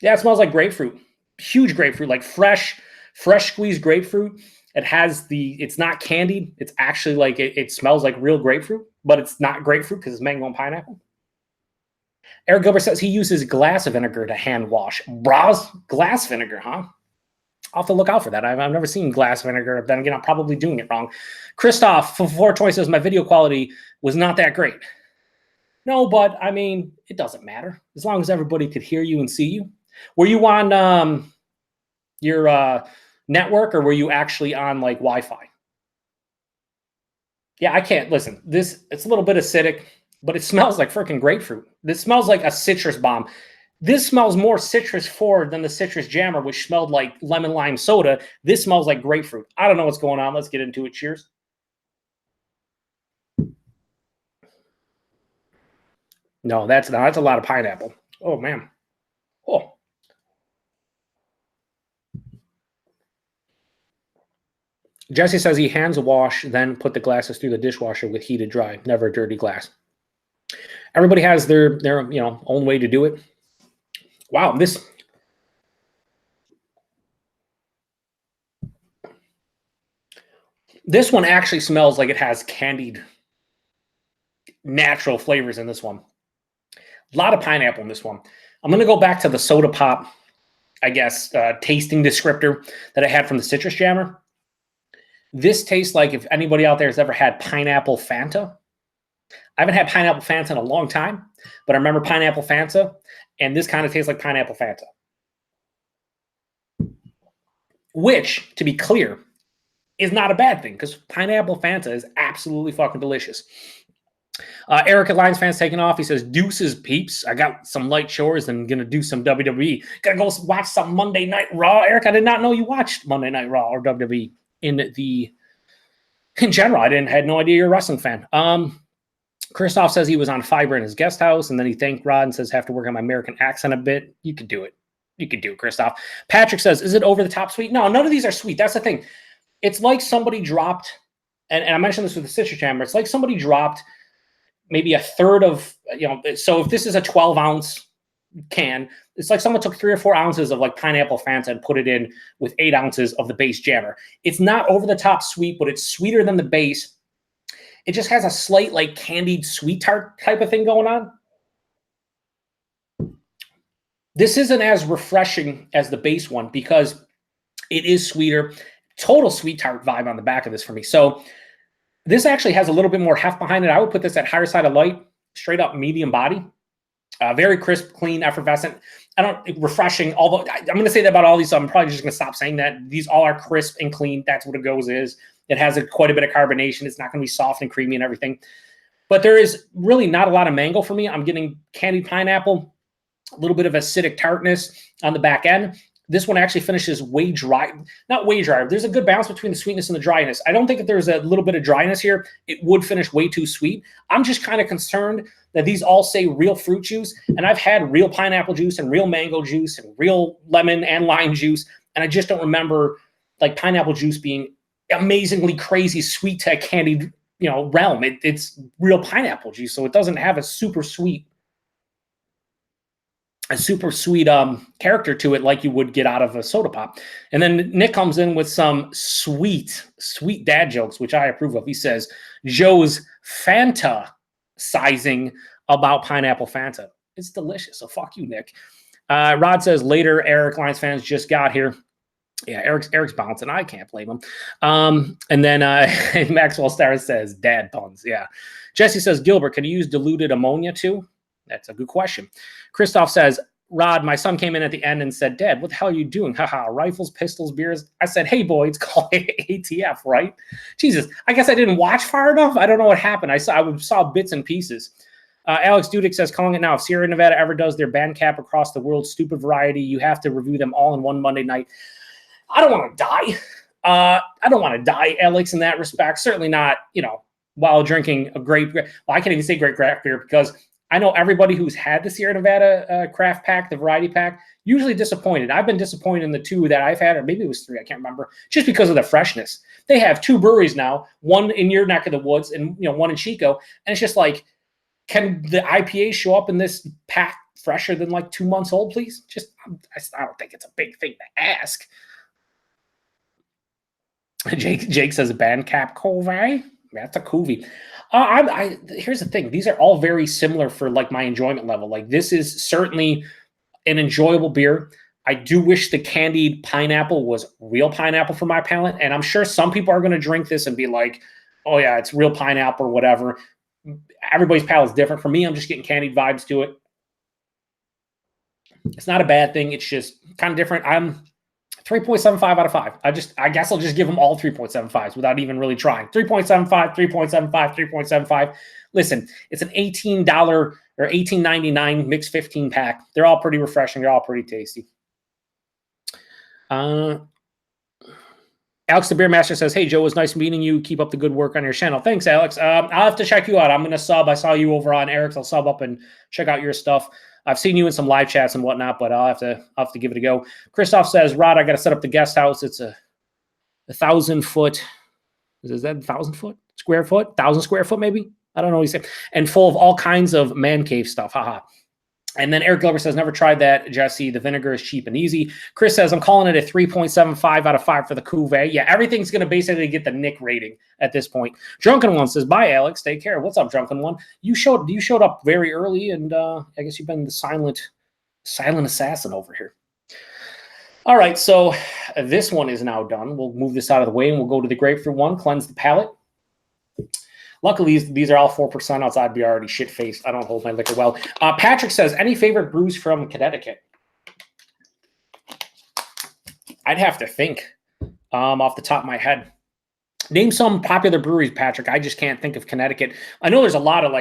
Speaker 1: Yeah, it smells like grapefruit. Huge grapefruit, like fresh squeezed grapefruit. It's not candied. It's actually like, it smells like real grapefruit, but it's not grapefruit because it's mango and pineapple. Eric Gilbert says he uses glass vinegar to hand wash. Bras, glass vinegar, huh? I'll have to look out for that. I've never seen glass vinegar. Then again, I'm probably doing it wrong. Christoph 420 says my video quality was not that great. No, but I mean, it doesn't matter as long as everybody could hear you and see you. Were you on your network, or were you actually on like Wi-Fi? Yeah, I can't listen. It's a little bit acidic, but it smells like freaking grapefruit. This smells like a citrus bomb. This smells more citrus forward than the citrus jammer, which smelled like lemon lime soda. This smells like grapefruit. I don't know what's going on. Let's get into it. Cheers. No, that's a lot of pineapple. Oh man. Oh. Jesse says he hands wash, then put the glasses through the dishwasher with heated dry. Never a dirty glass. Everybody has their own way to do it. Wow, this one actually smells like it has candied natural flavors in this one. A lot of pineapple in this one. I'm going to go back to the soda pop, I guess, tasting descriptor that I had from the Citrus Jammer. This tastes like if anybody out there has ever had pineapple Fanta. I haven't had pineapple Fanta in a long time, but I remember pineapple Fanta, and this kind of tastes like pineapple Fanta. Which, to be clear, is not a bad thing, because pineapple Fanta is absolutely fucking delicious. Eric at Lions Fans taking off. He says, deuces, peeps. I got some light chores and going to do some WWE. Got to go watch some Monday Night Raw. Eric, I did not know you watched Monday Night Raw or WWE in general. I had no idea you're a wrestling fan. Christoph says he was on fiber in his guest house, and then he thanked Rod and says, have to work on my American accent a bit. You could do it. You could do it, Christoph. Patrick says, is it over the top sweet? No, none of these are sweet. That's the thing. It's like somebody dropped, and I mentioned this with the Citrus Jammer, it's like somebody dropped maybe a third of, so if this is a 12-ounce can, it's like someone took 3 or 4 ounces of like pineapple Fanta and put it in with 8 ounces of the base Jammer. It's not over the top sweet, but it's sweeter than the base. It just has a slight like candied sweet tart type of thing going on. This isn't as refreshing as the base one because it is sweeter. Total sweet tart vibe on the back of this for me. So this actually has a little bit more heft behind it. I would put this at higher side of light, straight up medium body. Very crisp, clean, effervescent. Refreshing. Although I'm going to say that about all these, so I'm probably just going to stop saying that. These all are crisp and clean. That's what a Gose is. It has quite a bit of carbonation. It's not going to be soft and creamy and everything. But there is really not a lot of mango for me. I'm getting candied pineapple, a little bit of acidic tartness on the back end. This one actually finishes way dry. Not way dry. There's a good balance between the sweetness and the dryness. I don't think that there's a little bit of dryness here. It would finish way too sweet. I'm just kind of concerned that these all say real fruit juice, and I've had real pineapple juice and real mango juice and real lemon and lime juice, and I just don't remember like pineapple juice being amazingly crazy sweet to candied, realm. It's real pineapple juice, so it doesn't have a super sweet character to it like you would get out of a soda pop. And then Nick comes in with some sweet dad jokes, which I approve of. He says, Joe's fantasizing about pineapple Fanta. It's delicious, so fuck you, Nick. Rod says, later, Eric, Lions fans just got here. Yeah, Eric's bouncing. I can't blame him. And then Maxwell Star says, dad puns. Yeah. Jesse says, Gilbert, can you use diluted ammonia too? That's a good question. Christoph says, Rod, my son came in at the end and said, Dad, what the hell are you doing? Haha, rifles, pistols, beers. I said, hey, boy, it's called ATF, right? Jesus, I guess I didn't watch far enough. I don't know what happened. I saw bits and pieces. Alex Dudek says, calling it now. If Sierra Nevada ever does their band cap across the world, stupid variety, you have to review them all in one Monday night. I don't want to die. I don't want to die, Alex, in that respect. Certainly not, while drinking a great, well, I can't even say great craft beer because I know everybody who's had the Sierra Nevada craft pack, the variety pack, usually disappointed. I've been disappointed in the 2 that I've had, or maybe it was 3, I can't remember, just because of the freshness. They have 2 breweries now, one in your neck of the woods and one in Chico, and it's just like, can the IPA show up in this pack fresher than like 2 months old, please? I don't think it's a big thing to ask. Jake says band cap Covey. That's a Cooooooovvveeeeeee. Here's the thing. These are all very similar for like my enjoyment level. Like this is certainly an enjoyable beer. I do wish the candied pineapple was real pineapple for my palate. And I'm sure some people are going to drink this and be like, oh yeah, it's real pineapple or whatever. Everybody's palate is different. For me, I'm just getting candied vibes to it. It's not a bad thing. It's just kind of different. I'm 3.75 out of 5. I guess I'll just give them all 3.75s without even really trying. 3.75, 3.75, 3.75. Listen, it's an $18 or $18.99 mixed 15 pack. They're all pretty refreshing. They're all pretty tasty. Alex the Beer Master says, hey, Joe, it was nice meeting you. Keep up the good work on your channel. Thanks, Alex. I'll have to check you out. I'm going to sub. I saw you over on Eric's. I'll sub up and check out your stuff. I've seen you in some live chats and whatnot, but I'll have to give it a go. Christoph says, Rod, I got to set up the guest house. It's a 1,000 foot. Is that 1,000 foot? Square foot? 1,000 square foot, maybe? I don't know what he said. And full of all kinds of man cave stuff. Haha. And then Eric Glover says, never tried that, Jesse. The vinegar is cheap and easy. Chris says, I'm calling it a 3.75 out of 5 for the Cooooooovvveeeeeee. Yeah, everything's going to basically get the Nick rating at this point. Drunken One says, bye, Alex. Take care. What's up, Drunken One? You showed up very early, and I guess you've been the silent assassin over here. All right, so this one is now done. We'll move this out of the way, and we'll go to the grapefruit one, cleanse the palate. Luckily, these are all 4%, else I'd be already shit-faced. I don't hold my liquor well. Patrick says, any favorite brews from Connecticut? I'd have to think off the top of my head. Name some popular breweries, Patrick. I just can't think of Connecticut. I know there's a lot of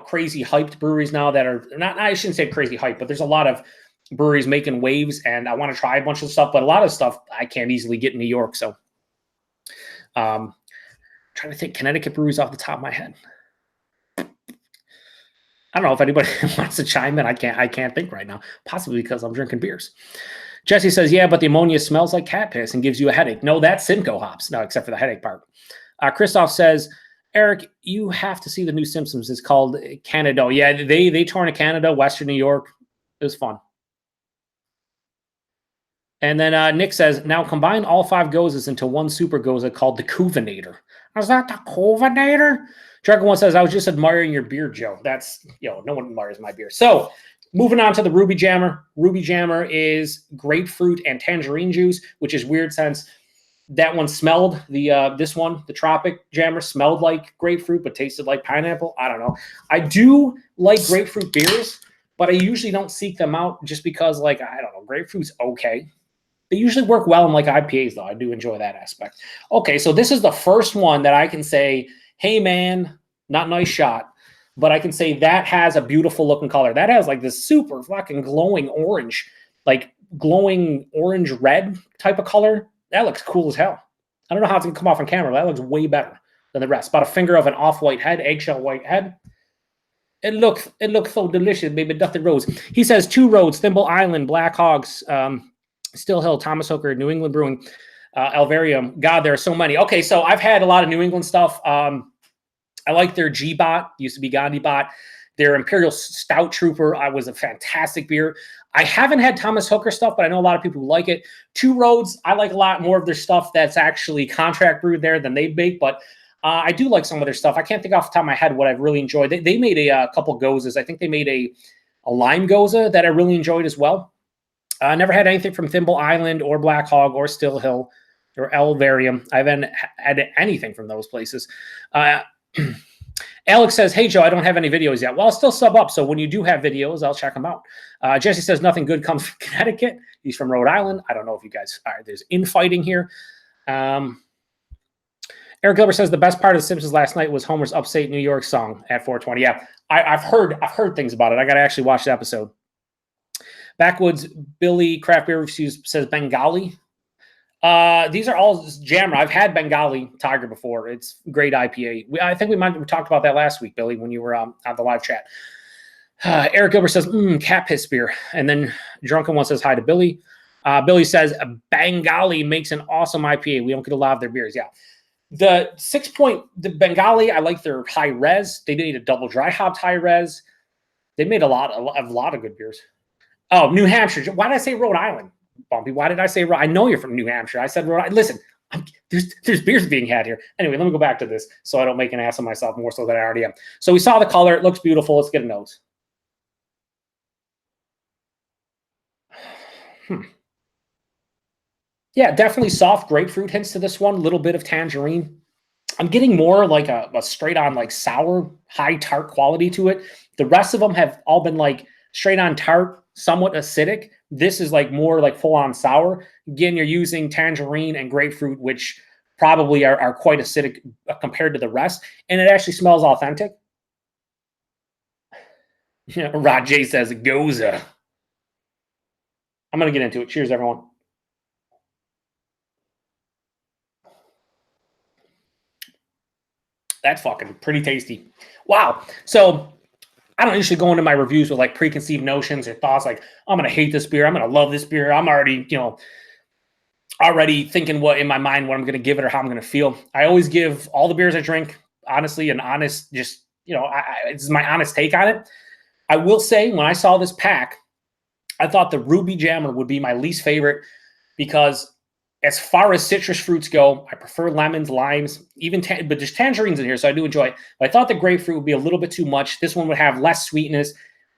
Speaker 1: crazy hyped breweries now that are not, I shouldn't say crazy hype, but there's a lot of breweries making waves, and I want to try a bunch of stuff, but a lot of stuff I can't easily get in New York. So, trying to think Connecticut breweries off the top of my head. I don't know if anybody wants to chime in. I can't think right now, possibly because I'm drinking beers. Jesse says, yeah, but the ammonia smells like cat piss and gives you a headache. No, that's Simcoe hops. No, except for the headache part. Christoph says, Eric, you have to see the new Simpsons. It's called Canada. Yeah, they toured to Canada, Western New York. It was fun. And then Nick says, now combine all 5 Goses into one super Gose called the Coovinator. Is that the Coovinator? Dragon One says, I was just admiring your beer, Joe. That's, no one admires my beer. So moving on to the Ruby Jammer. Ruby Jammer is grapefruit and tangerine juice, which is weird since that one smelled, this one, the Tropic Jammer, smelled like grapefruit but tasted like pineapple. I don't know. I do like grapefruit beers, but I usually don't seek them out just because, I don't know, grapefruit's okay. They usually work well in IPAs, though. I do enjoy that aspect. Okay, so this is the first one that I can say, hey, man, not nice shot, but I can say that has a beautiful looking color. That has this super fucking glowing orange, glowing orange red type of color. That looks cool as hell. I don't know how it's going to come off on camera. That looks way better than the rest. About a finger of an off-white head, eggshell white head. It looks so delicious, baby. Dustin Rose. He says 2 Roads, Thimble Island, Black Hogs, Still Hill, Thomas Hooker, New England Brewing, Alvarium. God, there are so many. Okay, so I've had a lot of New England stuff. I like their G-Bot, used to be Gandhi Bot. Their Imperial Stout Trooper was a fantastic beer. I haven't had Thomas Hooker stuff, but I know a lot of people who like it. 2 Roads, I like a lot more of their stuff that's actually contract brewed there than they bake, but I do like some of their stuff. I can't think off the top of my head what I've really enjoyed. They made a couple Goses. I think they made a lime Gose that I really enjoyed as well. I never had anything from Thimble Island or Black Hog or Still Hill or Alvarium. I haven't had anything from those places. Alex says, hey, Joe, I don't have any videos yet. Well, I'll still sub up, so when you do have videos, I'll check them out. Jesse says, nothing good comes from Connecticut. He's from Rhode Island. I don't know if you guys are. There's infighting here. Eric Gilbert says, the best part of The Simpsons last night was Homer's Upstate New York song at 420. Yeah, I've heard things about it. I got to actually watch the episode. Backwoods Billy Craft Beer Reviews says Bengali. These are all Jammer. I've had Bengali Tiger before. It's great IPA. I think we talked about that last week, Billy, when you were on the live chat. Eric Gilbert says, cat piss beer. And then Drunken One says hi to Billy. Billy says, Bengali makes an awesome IPA. We don't get a lot of their beers. Yeah. The 6-point, the Bengali, I like their high res. They did a double dry hopped high res. They made a lot of good beers. Oh, New Hampshire. Why did I say Rhode Island, Bumpy? Why did I say I know you're from New Hampshire. I said Rhode Island. Listen, there's beers being had here. Anyway, let me go back to this so I don't make an ass of myself more so than I already am. So we saw the color. It looks beautiful. Let's get a nose. Yeah, definitely soft grapefruit hints to this one. A little bit of tangerine. I'm getting more like a straight on sour, high tart quality to it. The rest of them have all been straight on tart, somewhat acidic. This is more full on sour. Again, you're using tangerine and grapefruit, which probably are quite acidic compared to the rest. And it actually smells authentic. Rod J says Gose. I'm going to get into it. Cheers, everyone. That's fucking pretty tasty. Wow. So I don't usually go into my reviews with like preconceived notions or thoughts like, I'm going to hate this beer. I'm going to love this beer. I'm already, already thinking what in my mind, what I'm going to give it or how I'm going to feel. I always give all the beers I drink, honestly, an honest, just, it's my honest take on it. I will say when I saw this pack, I thought the Ruby Jammer would be my least favorite because as far as citrus fruits go, I prefer lemons, limes, but there's tangerines in here, so I do enjoy it. But I thought the grapefruit would be a little bit too much. This one would have less sweetness.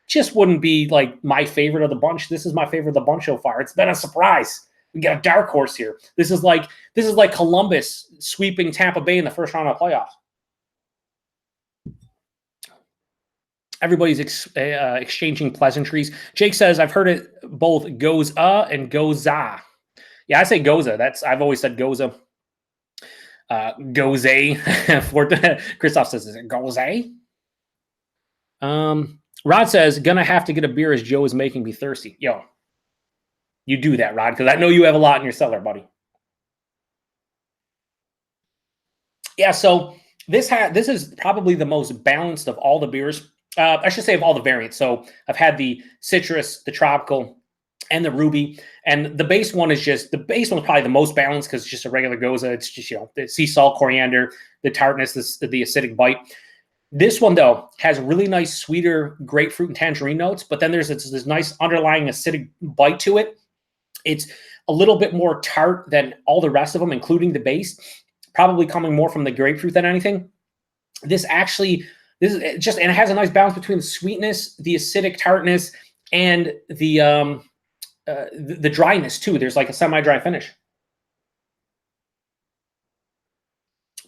Speaker 1: Just wouldn't be like my favorite of the bunch. This is my favorite of the bunch so far. It's been a surprise. We got a dark horse here. This is like Columbus sweeping Tampa Bay in the first round of playoffs. Everybody's exchanging pleasantries. Jake says, I've heard it both goes and goes Yeah, I say Gose. I've always said Gose. Gose. Christoph says, is it Gose? Rod says, gonna have to get a beer as Joe is making me thirsty. Yo, you do that, Rod, because I know you have a lot in your cellar, buddy. Yeah, so this is probably the most balanced of all the beers. I should say of all the variants. So I've had the citrus, the tropical, and the ruby. And the base one is probably the most balanced because it's just a regular Gose. It's just, the sea salt, coriander, the tartness, the acidic bite. This one, though, has really nice, sweeter grapefruit and tangerine notes. But then there's this nice underlying acidic bite to it. It's a little bit more tart than all the rest of them, including the base. Probably coming more from the grapefruit than anything. This is just, and it has a nice balance between the sweetness, the acidic tartness, and the dryness too. There's like a semi-dry finish.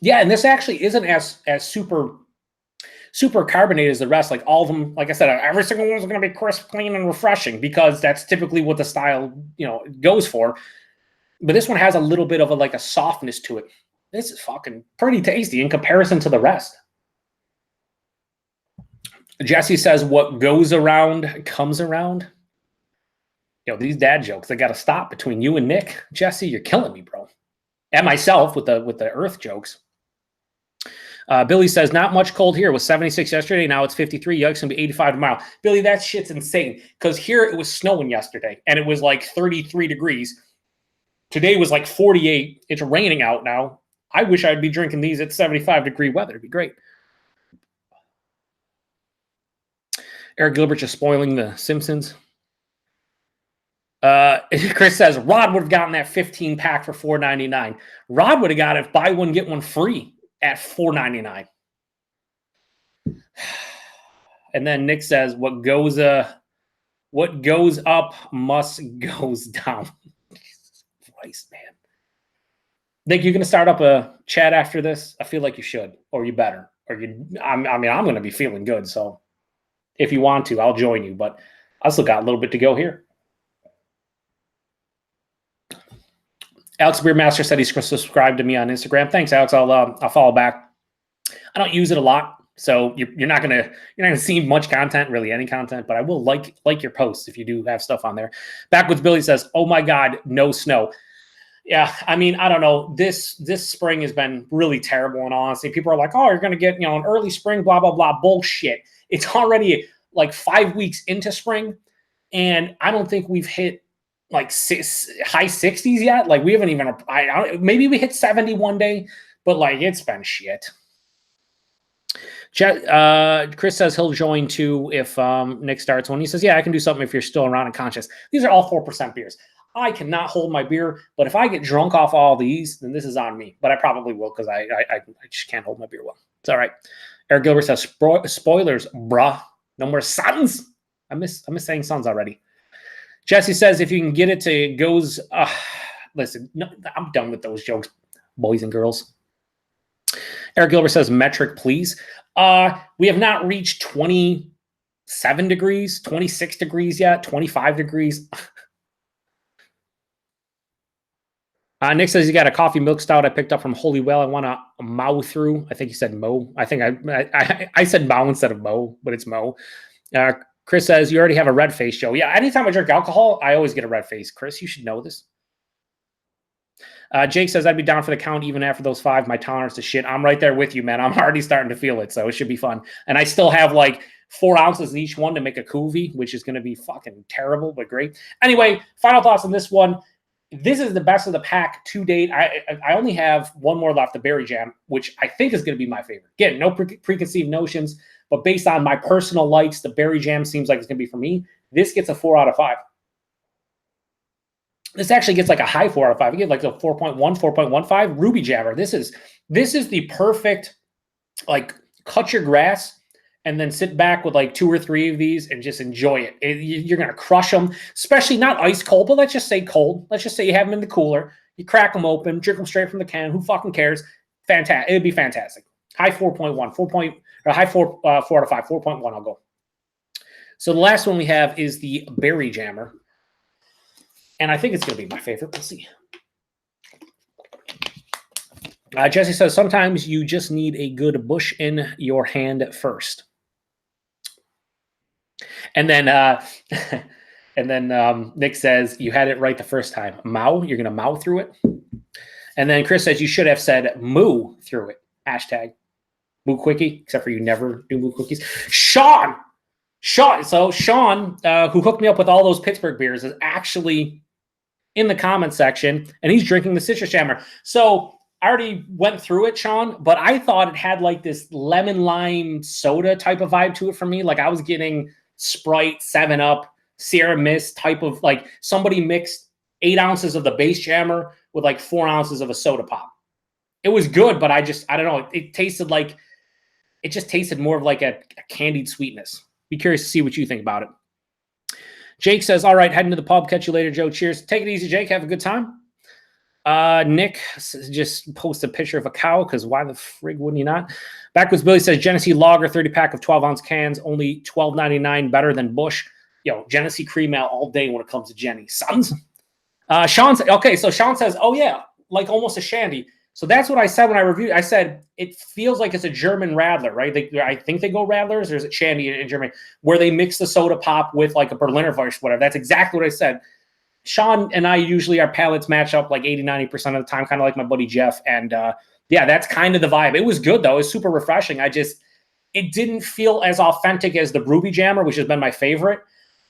Speaker 1: Yeah, and this actually isn't as super carbonated as the rest. Like all of them, like I said, every single one's going to be crisp, clean, and refreshing because that's typically what the style goes for. But this one has a little bit of a softness to it. This is fucking pretty tasty in comparison to the rest. Jesse says, what goes around comes around. These dad jokes, they got to stop between you and Nick. Jesse, you're killing me, bro. And myself with the earth jokes. Billy says, not much cold here. It was 76 yesterday. Now it's 53. Yikes, it's going to be 85 tomorrow. Billy, that shit's insane. Because here it was snowing yesterday. And it was like 33 degrees. Today was like 48. It's raining out now. I wish I'd be drinking these at 75-degree weather. It'd be great. Eric Gilbert just spoiling the Simpsons. Chris says, Rod would have gotten that 15-pack for $4.99. Rod would have got it buy one, get one free at $4.99. And then Nick says, what goes up must goes down. Jesus Christ, man. Think you're going to start up a chat after this? I feel like you should, or you better. I'm going to be feeling good, so if you want to, I'll join you, but I still got a little bit to go here. Alex Beermaster said he's subscribed to me on Instagram. Thanks, Alex. I'll follow back. I don't use it a lot, so you're not gonna see much content, really any content, but I will like your posts if you do have stuff on there. Backwoods Billy says, "Oh my God, no snow." Yeah, I mean, I don't know. This spring has been really terrible, and honestly, people are like, "Oh, you're gonna get an early spring, blah blah blah." Bullshit. It's already like 5 weeks into spring, and I don't think we've hit like high 60s yet. Like we haven't even. Maybe we hit 70 one day, but like it's been shit. Chris says he'll join too if Nick starts one. He says, "Yeah, I can do something if you're still around and conscious." These are all 4% beers. I cannot hold my beer, but if I get drunk off all these, then this is on me. But I probably will because I just can't hold my beer well. It's all right. Eric Gilbert says, "Spoilers, bruh. No more sons." I miss saying sons already. Jesse says, "If you can get it to goes." Listen, no, I'm done with those jokes, boys and girls. Eric Gilbert says, "Metric, please." We have not reached 27 degrees, 26 degrees yet, 25 degrees. Nick says he got a coffee milk stout I picked up from Holy Well. I want to mow through. I think he said mo. I think I said mow instead of mo, but it's mo. Chris says, you already have a red face, Joe. Yeah, anytime I drink alcohol, I always get a red face. Chris, you should know this. Jake says, I'd be down for the count even after those 5. My tolerance is shit. I'm right there with you, man. I'm already starting to feel it, so it should be fun. And I still have like 4 ounces in each one to make a Cooooooovvveeeeee, which is going to be fucking terrible, but great. Anyway, final thoughts on this one. This is the best of the pack to date. I only have one more left, the berry jam, which I think is going to be my favorite. Again, no preconceived notions, but based on my personal likes, the berry jam seems like it's going to be for me. This gets a 4 out of 5. This actually gets like a high 4 out of 5. It gets like a 4.1, 4.15. Ruby Jammer. This is the perfect, like, cut your grass and then sit back with like 2 or 3 of these and just enjoy it. You're going to crush them, especially not ice cold, but let's just say cold. Let's just say you have them in the cooler. You crack them open, drink them straight from the can. Who fucking cares? Fantastic. It would be fantastic. High 4.1, high 4 out of 5, 4.1 I'll go. So the last one we have is the Berry Jammer. And I think it's going to be my favorite. We'll see. Jesse says, sometimes you just need a good bush in your hand first. And then Nick says, you had it right the first time. Mow, you're going to mow through it. And then Chris says, you should have said moo through it. Hashtag moo quickie, except for you never do moo quickies. Sean, who hooked me up with all those Pittsburgh beers, is actually in the comment section, and he's drinking the Citrus Jammer. So I already went through it, Sean, but I thought it had like this lemon lime soda type of vibe to it for me. Like I was getting Sprite, 7-Up, Sierra Mist type of, like somebody mixed 8 ounces of the base jammer with like 4 ounces of a soda pop. It was good, but I don't know. It just tasted more of like a candied sweetness. Be curious to see what you think about it. Jake says, all right, heading to the pub. Catch you later, Joe. Cheers. Take it easy, Jake. Have a good time. Nick just posted a picture of a cow because why the frig wouldn't you not? Backwards Billy says, Genesee Lager 30-pack of 12-ounce cans, only $12.99, better than Busch. Yo, Genesee cream ale all day when it comes to Jenny. Sons. Sean says, oh, yeah, like almost a shandy. So that's what I said when I reviewed. I said it feels like it's a German Radler, right? I think they go Radlers, or is it Shandy in Germany, where they mix the soda pop with like a Berliner Weiss, whatever. That's exactly what I said. Sean and I usually, our palates match up like 80-90% of the time, kind of like my buddy Jeff. And yeah, that's kind of the vibe. It was good, though. It was super refreshing. It didn't feel as authentic as the Ruby Jammer, which has been my favorite.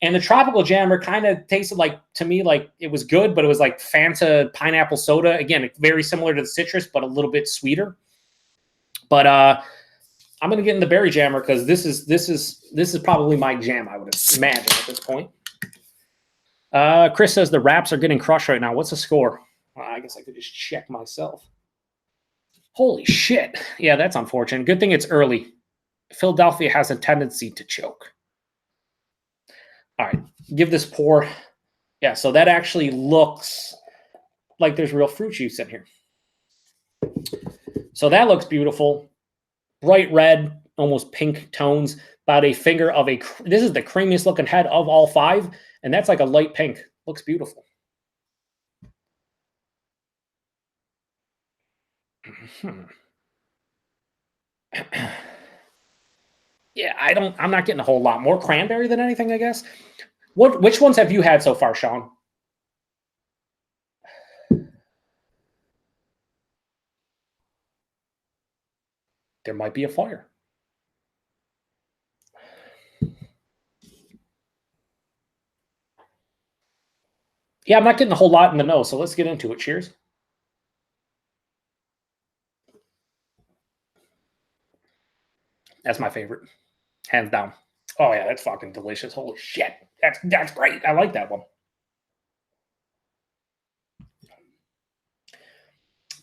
Speaker 1: And the Tropical Jammer kind of tasted like, to me, like it was good, but it was like Fanta pineapple soda. Again, very similar to the citrus, but a little bit sweeter. But I'm gonna get in the Berry Jammer because this is probably my jam, I would imagine at this point. Chris says the Raps are getting crushed right now. What's the score? I guess I could just check myself. Holy shit! Yeah, that's unfortunate. Good thing it's early. Philadelphia has a tendency to choke. All right, give this pour. Yeah, so that actually looks like there's real fruit juice in here. So that looks beautiful. Bright red, almost pink tones. About a finger of a... This is the creamiest looking head of all 5, and that's like a light pink. Looks beautiful. Yeah, I'm not getting a whole lot. More cranberry than anything, I guess. Which ones have you had so far, Sean? There might be a fire. Yeah, I'm not getting a whole lot in the nose, so let's get into it. Cheers. That's my favorite. Hands down. Oh, yeah, that's fucking delicious. Holy shit. That's great. I like that one.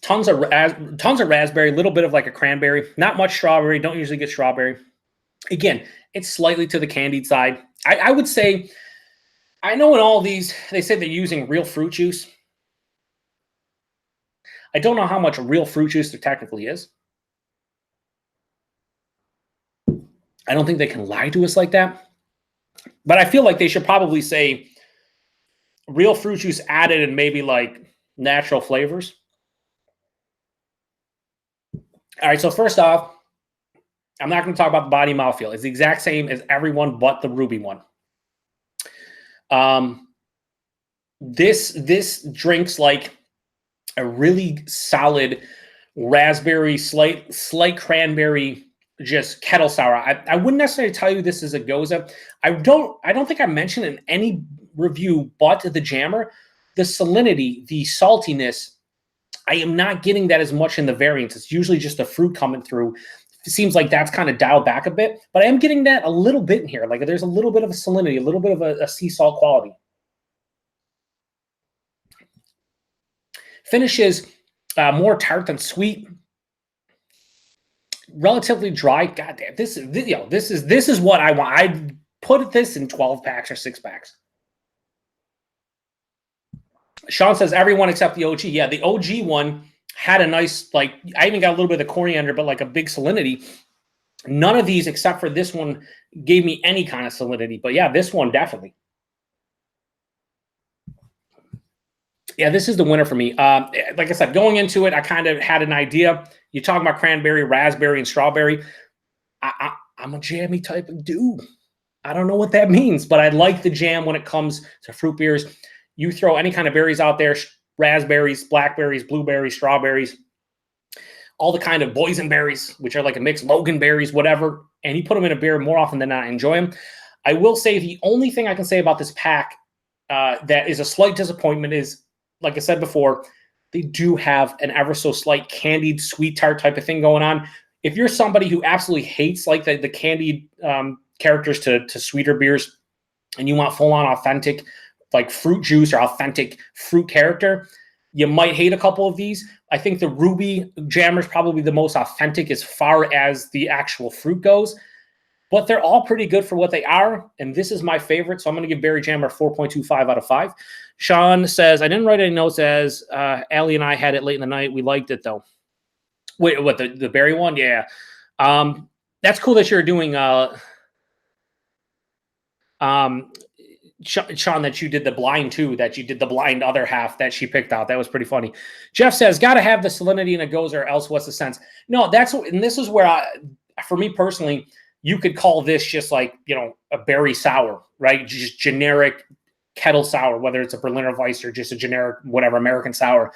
Speaker 1: Tons of raspberry, a little bit of like a cranberry. Not much strawberry. Don't usually get strawberry. Again, it's slightly to the candied side. I would say, I know in all these, they say they're using real fruit juice. I don't know how much real fruit juice there technically is. I don't think they can lie to us like that. But I feel like they should probably say real fruit juice added and maybe like natural flavors. All right, so first off, I'm not going to talk about the body mouthfeel. It's the exact same as everyone but the Ruby one. This drinks like a really solid raspberry, slight cranberry, just kettle sour. I wouldn't necessarily tell you this is a Gose. I don't think I mentioned in any review but the jammer, the salinity, the saltiness. I am not getting that as much in the variants. It's usually just the fruit coming through. It seems like that's kind of dialed back a bit, but I am getting that a little bit in here. Like there's a little bit of a salinity, a little bit of a sea salt quality. Finishes more tart than sweet. Relatively dry. God damn, this is what I want. I put this in 12 packs or 6 packs. Sean says everyone except the OG. Yeah, the OG one had a nice, like, I even got a little bit of the coriander, but like a big salinity. None of these, except for this one, gave me any kind of salinity. But yeah, this one definitely. Yeah, this is the winner for me. Like I said, going into it, I kind of had an idea. You talk about cranberry, raspberry, and strawberry. I'm a jammy type of dude. I don't know what that means, but I like the jam when it comes to fruit beers. You throw any kind of berries out there, raspberries, blackberries, blueberries, strawberries, all the kind of boysenberries, which are like a mix, loganberries, whatever, and you put them in a beer, more often than not, I enjoy them. I will say the only thing I can say about this pack that is a slight disappointment is, like I said before, they do have an ever so slight candied sweet tart type of thing going on. If you're somebody who absolutely hates like the candied characters to sweeter beers, and you want full-on authentic like fruit juice or authentic fruit character, you might hate a couple of these. I think the Ruby Jammer is probably the most authentic as far as the actual fruit goes, but they're all pretty good for what they are, and this is my favorite, so I'm going to give Berry Jammer 4.25 out of 5. Sean says, I didn't write any notes as Allie and I had it late in the night. We liked it, though. Wait, what, the berry one? Yeah. That's cool that you're doing Sean, that you did the blind too, that you did the blind other half that she picked out. That was pretty funny. Jeff says, got to have the salinity in a Gose or else what's the sense? No, and this is where for me personally, you could call this just like, a berry sour, right? Just generic kettle sour, whether it's a Berliner Weiss or just a generic, whatever, American sour.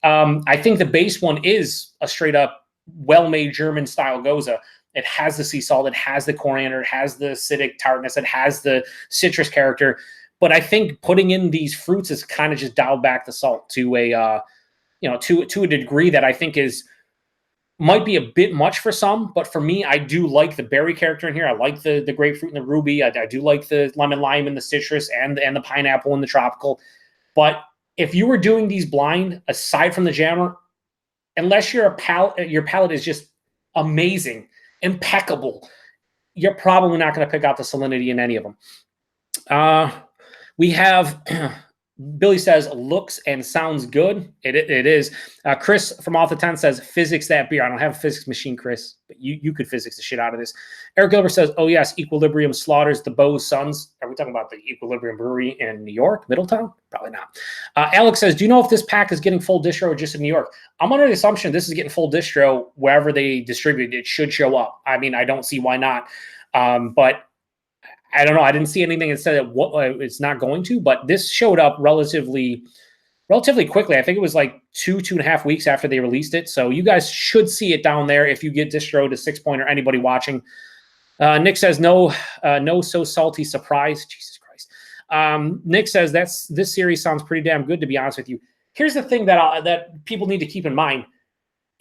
Speaker 1: I think the base one is a straight up well-made German style Gose. It has the sea salt, it has the coriander, it has the acidic tartness, it has the citrus character. But I think putting in these fruits is kind of just dialed back the salt to a, to a degree that I think might be a bit much for some. But for me, I do like the berry character in here. I like the grapefruit and the ruby. I do like the lemon lime and the citrus and the pineapple and the tropical. But if you were doing these blind, aside from the jammer, unless your palate is just amazing, impeccable, you're probably not going to pick out the salinity in any of them. We have Billy says looks and sounds good. It is. Chris from Off the 10 says physics that beer. I don't have a physics machine, Chris, but you could physics the shit out of this. Eric Gilbert says, oh yes, Equilibrium slaughters the Bose Sons. Are we talking about the Equilibrium Brewery in New York, Middletown? Probably not. Alex says, do you know if this pack is getting full distro or just in New York? I'm under the assumption this is getting full distro wherever they distribute. It should show up. I mean, I don't see why not. But I don't know. I didn't see anything that said that it's not going to, but this showed up relatively quickly. I think it was like 2.5 weeks after they released it. So you guys should see it down there if you get distro to Sixpoint or anybody watching. Nick says no so salty surprise. Jesus Christ. Nick says this series sounds pretty damn good, to be honest with you. Here's the thing that people need to keep in mind.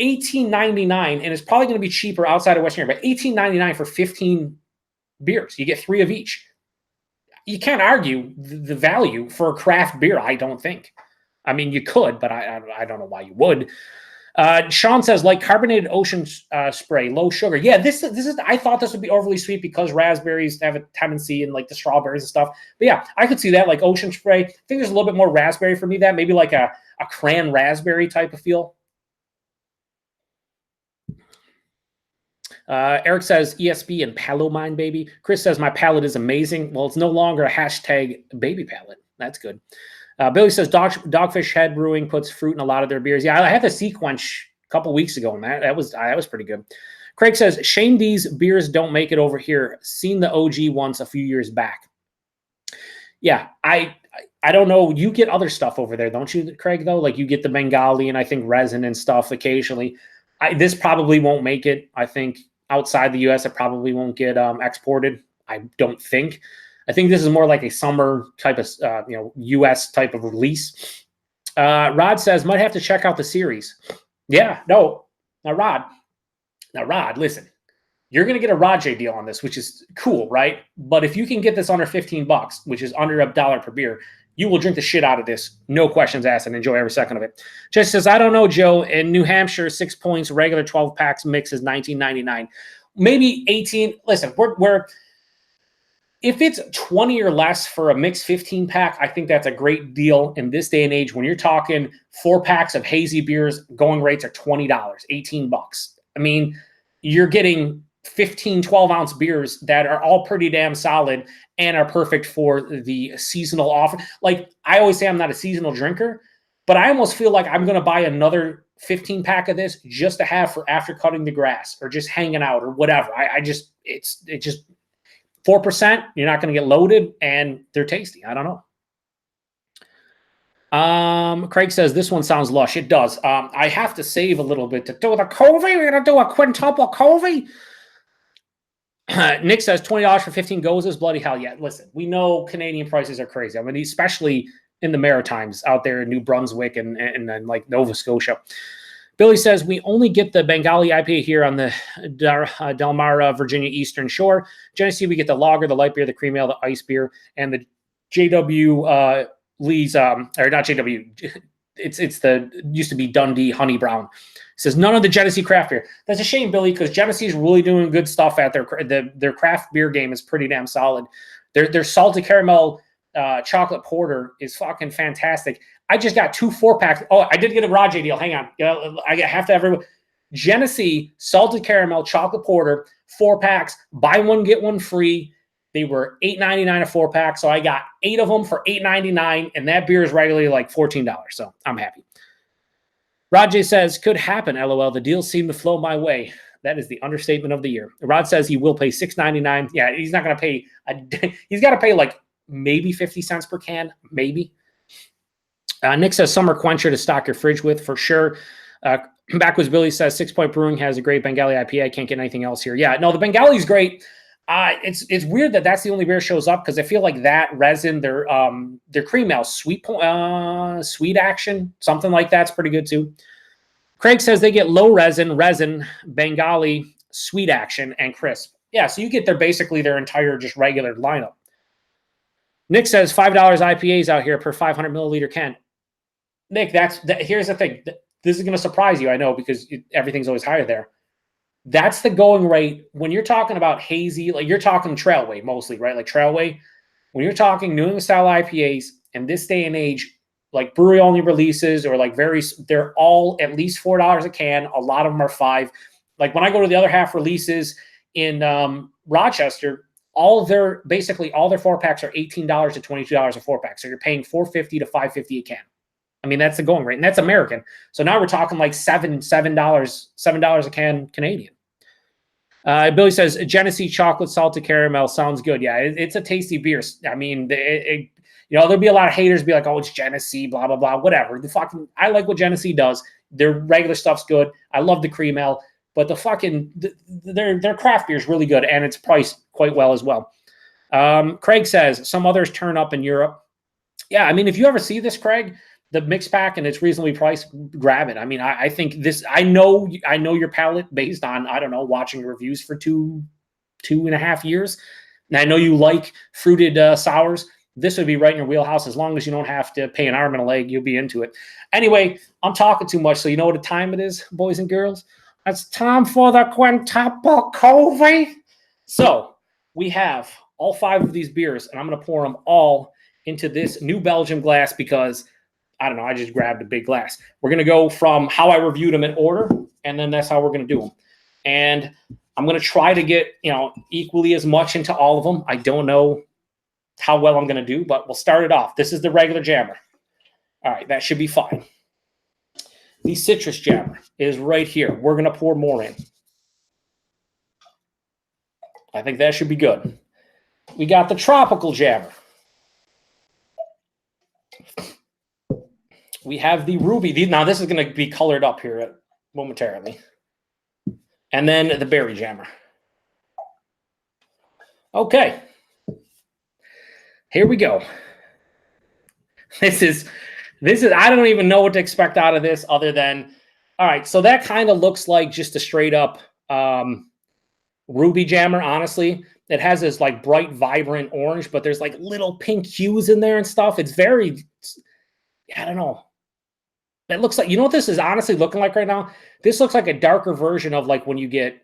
Speaker 1: $18.99, and it's probably going to be cheaper outside of Western Europe, but $18.99 for 15 beers. You get 3 of each. You can't argue the value for a craft beer, I don't think. I mean, you could, but I don't know why you would. Sean says, like carbonated ocean spray, low sugar. Yeah, this is. I thought this would be overly sweet because raspberries have a tendency in like the strawberries and stuff. But yeah, I could see that, like ocean spray. I think there's a little bit more raspberry for me. That maybe like a cran raspberry type of feel. Eric says ESB and Palomine, baby. Chris says my palate is amazing. Well, it's no longer a hashtag baby palate. That's good. Billy says Dogfish Head Brewing puts fruit in a lot of their beers. Yeah, I had the Sequench a couple weeks ago, and that was pretty good. Craig says, shame these beers don't make it over here. Seen the OG once a few years back. Yeah, I I don't know. You get other stuff over there, don't you, Craig, though? Like you get the Bengali and I think resin and stuff occasionally. This probably won't make it. I think outside the U.S., it probably won't get exported. I don't think. I think this is more like a summer type of, U.S. type of release. Rod says, might have to check out the series. Yeah, no. Now, Rod, listen. You're going to get a Rajay deal on this, which is cool, right? But if you can get this under $15, which is under $1 per beer, you will drink the shit out of this. No questions asked and enjoy every second of it. Just says, I don't know, Joe. In New Hampshire, 6 points, regular 12 packs mix is $19.99. Maybe 18. Listen, we're if it's 20 or less for a mixed 15 pack, I think that's a great deal in this day and age. When you're talking 4 packs of hazy beers, going rates are $20, $18. I mean, you're getting 15, 12-ounce beers that are all pretty damn solid and are perfect for the seasonal offer. Like, I always say I'm not a seasonal drinker, but I almost feel like I'm going to buy another 15-pack of this just to have for after cutting the grass or just hanging out or whatever. It's just 4%. You're not going to get loaded, and they're tasty. I don't know. Craig says, this one sounds lush. It does. I have to save a little bit to do the Covey. We're going to do a quintuple Covey. Nick says $20 for 15 Goses. Bloody hell, yeah. Listen, we know Canadian prices are crazy. I mean, especially in the Maritimes out there in New Brunswick and like Nova Scotia. Billy says, we only get the Bengali IPA here on the Delmar, Virginia Eastern Shore. Genesee, we get the lager, the light beer, the cream ale, the ice beer, and the JW Lee's, or not JW, it's the used to be Dundee Honey Brown. It says none of the Genesee craft beer. That's a shame, Billy, because Genesee's really doing good stuff at their craft beer game is pretty damn solid. Their salted caramel chocolate porter is fucking fantastic. I just got 2 4-packs. Oh, I did get a Rajay deal. Hang on. I have to have everyone. Genesee salted caramel chocolate porter, 4 packs. Buy one, get one free. They were $8.99 a 4-pack, so I got 8 of them for $8.99, and that beer is regularly like $14. So I'm happy. Rajay says, could happen, LOL. The deals seem to flow my way. That is the understatement of the year. Rod says he will pay $6.99. Yeah, he's not going to pay. He's got to pay like maybe 50 cents per can, maybe. Nick says summer quencher to stock your fridge with for sure. Backwards Billy says Sixpoint Brewing has a great Bengali IPA. I can't get anything else here. Yeah, no, the Bengali is great. It's weird that that's the only beer shows up because I feel like that resin, their cream ale, sweet action, something like that's pretty good too. Craig says they get low resin, Bengali, sweet action, and crisp. Yeah, so you get basically their entire just regular lineup. Nick says $5 IPAs out here per 500 milliliter can. Nick, here's the thing. This is going to surprise you, I know, because everything's always higher there. That's the going rate when you're talking about hazy, like you're talking Trailway mostly, right? Like Trailway. When you're talking New England style IPAs in this day and age, like brewery only releases or like they're all at least $4 a can. A lot of them are $5. Like when I go to the other half releases in Rochester, all their 4-packs are $18 to $22 a 4-pack. So you're paying $4.50 to $5.50 a can. I mean, that's the going rate, and that's American. So now we're talking like $7 a can Canadian. Billy says Genesee chocolate salted caramel sounds good. Yeah, it's a tasty beer. I mean, there'll be a lot of haters be like, oh, it's Genesee, blah blah blah, whatever. I like what Genesee does. Their regular stuff's good. I love the cream ale, but their craft beer is really good, and it's priced quite well as well. Craig says some others turn up in Europe. Yeah, I mean, if you ever see this, Craig, the mix pack and it's reasonably priced, grab it. I mean, I think this. I know your palate based on watching reviews for two and a half years, and I know you like fruited sours. This would be right in your wheelhouse as long as you don't have to pay an arm and a leg. You'll be into it. Anyway, I'm talking too much, so you know what time it is, boys and girls. It's time for the quintuple Covey. So we have all 5 of these beers, and I'm going to pour them all into this New Belgium glass because I don't know. I just grabbed a big glass. We're going to go from how I reviewed them in order, and then that's how we're going to do them. And I'm going to try to get, equally as much into all of them. I don't know how well I'm going to do, but we'll start it off. This is the regular jammer. All right, that should be fine. The citrus jammer is right here. We're going to pour more in. I think that should be good. We got the tropical jammer. We have the Ruby. Now, this is going to be colored up here momentarily. And then the Berry Jammer. Okay. Here we go. This is, I don't even know what to expect out of this other than, all right, so that kind of looks like just a straight up Ruby Jammer, honestly. It has this like bright, vibrant orange, but there's like little pink hues in there and stuff. It's very, I don't know. It looks like, you know what this is honestly looking like right now? This looks like a darker version of like when you get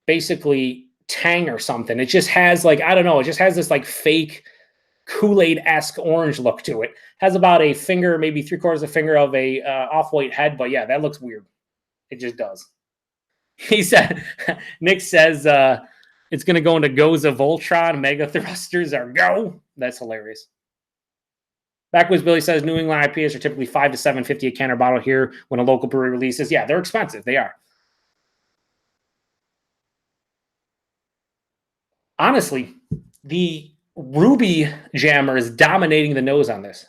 Speaker 1: basically Tang or something. It just has like, I don't know, it just has this like fake Kool-Aid-esque orange look to it. Has about a finger, maybe 3/4 of a finger of a off-white head, but yeah, that looks weird. It just does. He said, Nick says it's going to go into Gose Voltron. Mega thrusters are go. That's hilarious. Backwards Billy says New England IPAs are typically $5 to $7.50 a can or bottle here when a local brewery releases. Yeah, they're expensive. They are. Honestly, the Ruby Jammer is dominating the nose on this.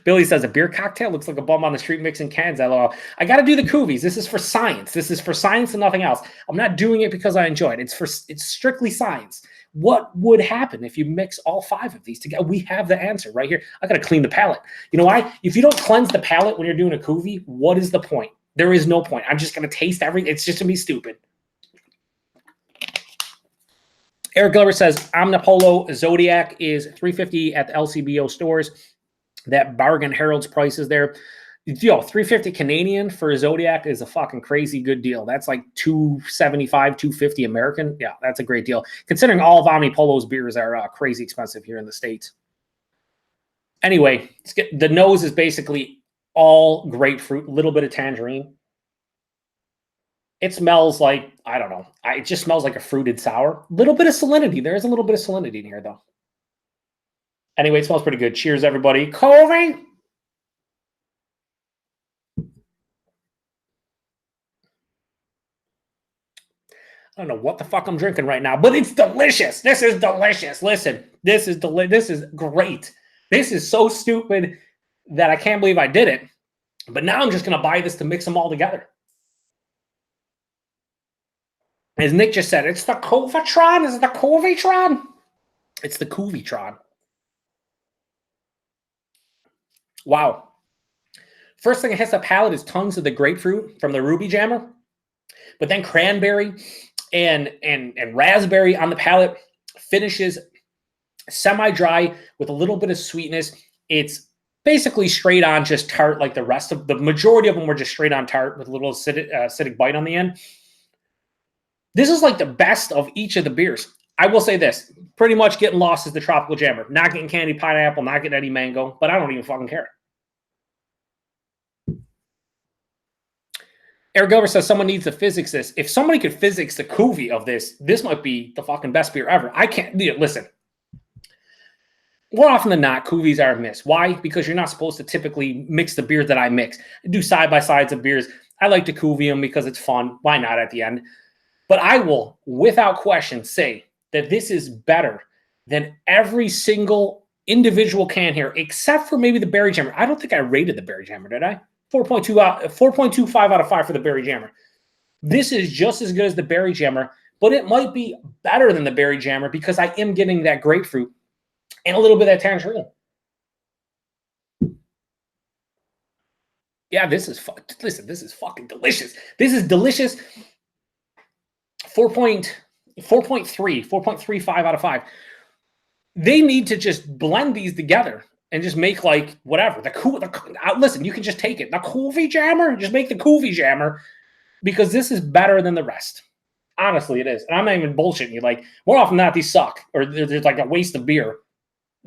Speaker 1: Billy says a beer cocktail looks like a bum on the street mixing cans. LOL. I got to do the Coovies. This is for science. This is for science and nothing else. I'm not doing it because I enjoy it. It's strictly science. What would happen if you mix all 5 of these together? We have the answer right here. I got to clean the palate. You know why? If you don't cleanse the palate when you're doing a Coovie, what is the point? There is no point. I'm just going to taste everything. It's just going to be stupid. Eric Glover says Omnipolo Zodiac is $3.50 at the LCBO stores. That bargain Harold's prices there. Yo, $3.50 Canadian for a Zodiac is a fucking crazy good deal. That's like $2.75, $2.50 American. Yeah, that's a great deal. Considering all of Omnipolo's beers are crazy expensive here in the States. Anyway, the nose is basically all grapefruit, a little bit of tangerine. It smells like, I don't know. It just smells like a fruited sour. A little bit of salinity. There is a little bit of salinity in here, though. Anyway, it smells pretty good. Cheers, everybody. Colby! I don't know what the fuck I'm drinking right now, but it's delicious. This is delicious. Listen, this is great. This is so stupid that I can't believe I did it. But now I'm just going to buy this to mix them all together. As Nick just said, it's the Covatron. Is it the Covatron? It's the Coovitron. Wow. First thing that hits the palate is tons of the grapefruit from the Ruby Jammer, but then cranberry and raspberry on the palate. Finishes semi-dry with a little bit of sweetness. It's basically straight on just tart, like the rest of the majority of them were just straight on tart with a little acidic bite on the end. This is like the best of each of the beers. I will say this, pretty much getting lost is the Tropical Jammer. Not getting candy pineapple, not getting any mango, but I don't even fucking care. Eric Gilbert says someone needs to physics this. If somebody could physics the Coovie of this, this might be the fucking best beer ever. I can't, listen. More often than not, Coovies are a miss. Why? Because you're not supposed to typically mix the beers that I mix. I do side-by-sides of beers. I like to Coovie them because it's fun. Why not at the end? But I will, without question, say that this is better than every single individual can here, except for maybe the Berry Jammer. I don't think I rated the Berry Jammer, did I? 4.25 out of 5 for the Berry Jammer. This is just as good as the Berry Jammer, but it might be better than the Berry Jammer because I am getting that grapefruit and a little bit of that tangerine. Yeah, this is fucking delicious. This is delicious. 4.35 out of 5. They need to just blend these together and just make like whatever. Listen, you can just take it. The Coovie Jammer, just make the Coovie Jammer because this is better than the rest. Honestly, it is. And I'm not even bullshitting you. Like, more often than not, these suck or there's like a waste of beer.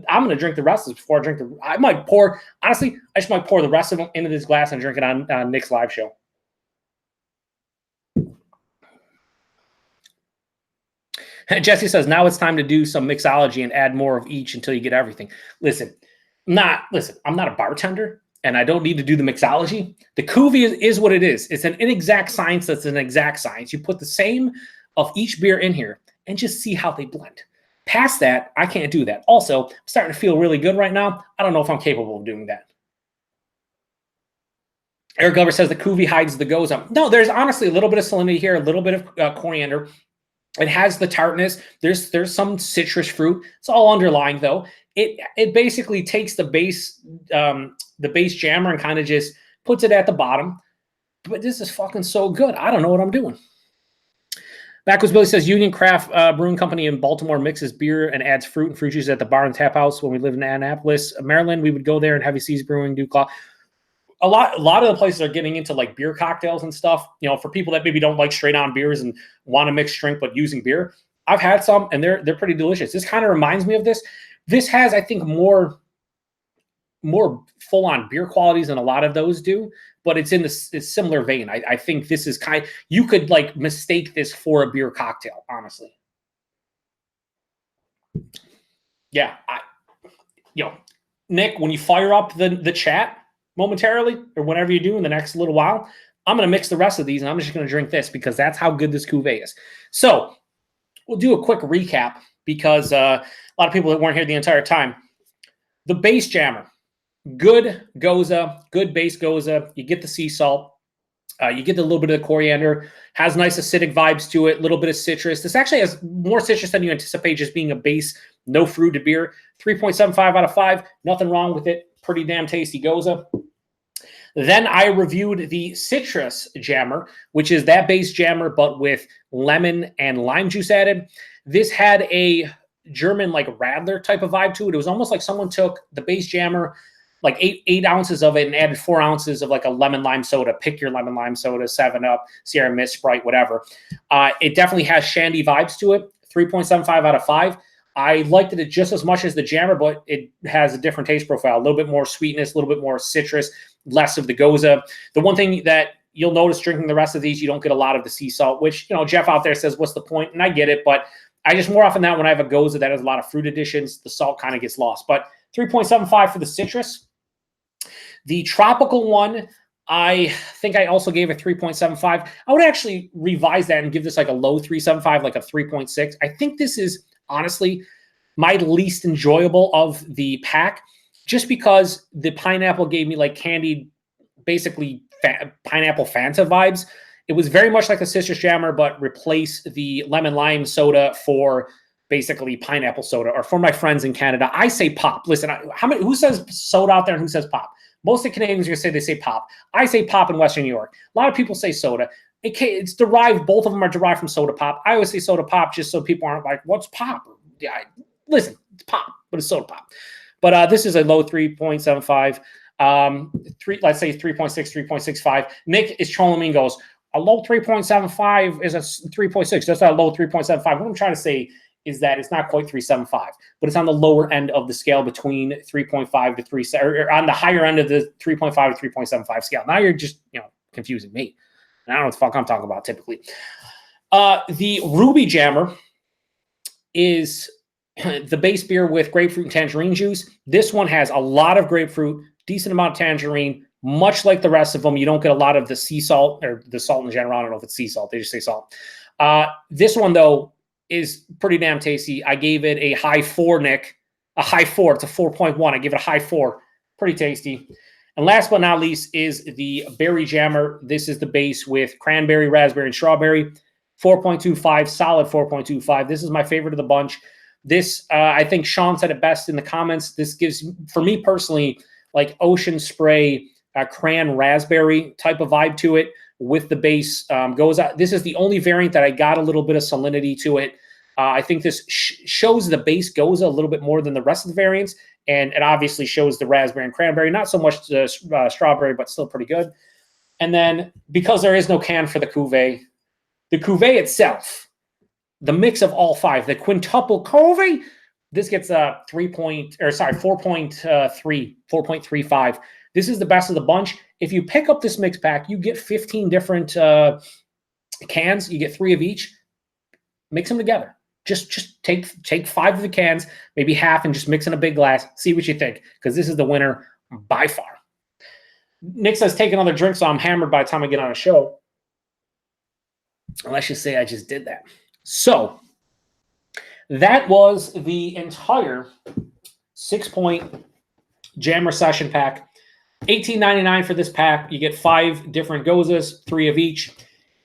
Speaker 1: I'm going to drink the rest of this before I drink I might pour the rest of them into this glass and drink it on Nick's live show. Jesse says, now it's time to do some mixology and add more of each until you get everything. Listen, I'm not a bartender, and I don't need to do the mixology. The Coovie is what it is. It's an inexact science that's an exact science. You put the same of each beer in here and just see how they blend. Past that, I can't do that. Also, I'm starting to feel really good right now. I don't know if I'm capable of doing that. Eric Glover says the Cooooooovvee hides the Gose. No, there's honestly a little bit of salinity here, a little bit of coriander. It has the tartness. There's some citrus fruit. It's all underlying though. It basically takes the base jammer and kind of just puts it at the bottom. But this is fucking so good. I don't know what I'm doing. Backwards Billy says Union Craft Brewing Company in Baltimore mixes beer and adds fruit and fruit juice at the bar and tap house. When we lived in Annapolis, Maryland, we would go there and Heavy Seas Brewing do claw. A lot of the places are getting into like beer cocktails and stuff. You know, for people that maybe don't like straight on beers and want to mix drink but using beer. I've had some and they're pretty delicious. This kind of reminds me of this. This has, I think, more full-on beer qualities than a lot of those do, but it's in this similar vein. I think this is you could like mistake this for a beer cocktail, honestly. Yeah, Nick, when you fire up the chat momentarily or whenever you do in the next little while, I'm going to mix the rest of these and I'm just going to drink this because that's how good this cuvee is. So we'll do a quick recap because a lot of people that weren't here the entire time. The base jammer, good Gose, good base Gose. You get the sea salt. You get a little bit of the coriander. Has nice acidic vibes to it. A little bit of citrus. This actually has more citrus than you anticipate just being a base, no fruited beer. 3.75 out of 5. Nothing wrong with it. Pretty damn tasty Gose. Then I reviewed the citrus jammer, which is that base jammer, but with lemon and lime juice added. This had a German like Radler type of vibe to it. It was almost like someone took the base jammer, like eight ounces of it and added 4 ounces of like a lemon lime soda. Pick your lemon lime soda, 7-Up, Sierra Mist, Sprite, whatever. It definitely has shandy vibes to it. 3.75 out of 5. I liked it just as much as the jammer, but it has a different taste profile. A little bit more sweetness, a little bit more citrus, less of the Gose. The one thing that you'll notice drinking the rest of these, you don't get a lot of the sea salt, which, Jeff out there says, what's the point? And I get it, but I just more often than not when I have a Gose that has a lot of fruit additions, the salt kind of gets lost. But 3.75 for the citrus. The tropical one, I think I also gave a 3.75. I would actually revise that and give this like a low 3.75, like a 3.6. I think this is honestly my least enjoyable of the pack, just because the pineapple gave me like candied, basically pineapple Fanta vibes. It was very much like a citrus jammer, but replace the lemon lime soda for basically pineapple soda. Or for my friends in Canada, I say pop. Listen, who says soda out there and who says pop? Most of the Canadians are going to say they say pop. I say pop in Western New York. A lot of people say soda. It's derived. Both of them are derived from soda pop. I always say soda pop just so people aren't like, what's pop? Yeah, listen, it's pop, but it's soda pop. But this is a low 3.75. Let's say 3.6, 3.65. Nick is trolling me and goes, a low 3.75 is a 3.6. That's not a low 3.75. What I'm trying to say is that it's not quite 3.75, but it's on the lower end of the scale between 3.5 to 3, or on the higher end of the 3.5 to 3.75 scale. Now you're just, confusing me. I don't know what the fuck I'm talking about typically. The Ruby Jammer is the base beer with grapefruit and tangerine juice. This one has a lot of grapefruit, decent amount of tangerine. Much like the rest of them, you don't get a lot of the sea salt or the salt in general. I don't know if it's sea salt. They just say salt. This one, though, is pretty damn tasty. I gave it a high 4, Nick. A high 4. It's a 4.1. I give it a high 4. Pretty tasty. And last but not least is the Berry Jammer. This is the base with cranberry, raspberry, and strawberry. 4.25, solid 4.25. This is my favorite of the bunch. This, I think Sean said it best in the comments. This gives, for me personally, like ocean spray, cran raspberry type of vibe to it with the base Gose. This is the only variant that I got a little bit of salinity to it. I think this shows the base Gose a little bit more than the rest of the variants, and it obviously shows the raspberry and cranberry. Not so much the strawberry, but still pretty good. And then because there is no can for the cuvee itself, the mix of all 5, the quintuple cuvee, this gets 4.35. This is the best of the bunch. If you pick up this mix pack, you get 15 different cans. You get 3 of each. Mix them together. Just take 5 of the cans, maybe half, and just mix in a big glass. See what you think, because this is the winner by far. Nick says, take another drink, so I'm hammered by the time I get on a show. Let's just say I just did that. So that was the entire 6-point Jam Recession pack. $18.99 for this pack. You get 5 different Goses, 3 of each.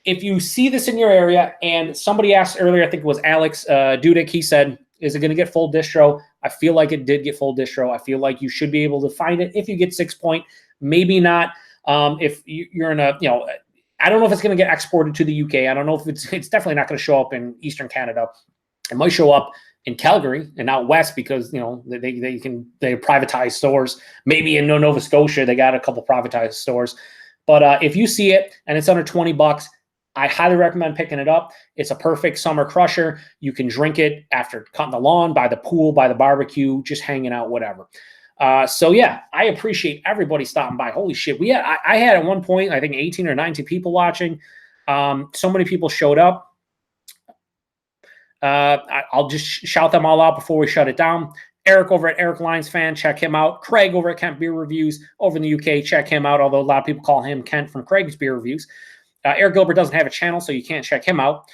Speaker 1: If you see this in your area, and somebody asked earlier, I think it was Alex Dudek, he said, is it going to get full distro? I feel like it did get full distro. I feel like you should be able to find it if you get 6-point. Maybe not. If you're in a, I don't know if it's going to get exported to the UK. I don't know if it's definitely not going to show up in Eastern Canada. It might show up in Calgary and out west because they privatize stores. Maybe in Nova Scotia they got a couple privatized stores. But if you see it and it's under $20, I highly recommend picking it up. It's a perfect summer crusher. You can drink it after cutting the lawn, by the pool, by the barbecue, just hanging out, whatever. So yeah, I appreciate everybody stopping by. Holy shit. I had at one point, I think 18 or 19 people watching. So many people showed up. I'll just shout them all out before we shut it down. Eric over at Eric Lyons Fan, check him out. Craig over at Kent Beer Reviews over in the UK, check him out, although a lot of people call him Kent from Craig's Beer Reviews. Eric Gilbert doesn't have a channel, so you can't check him out.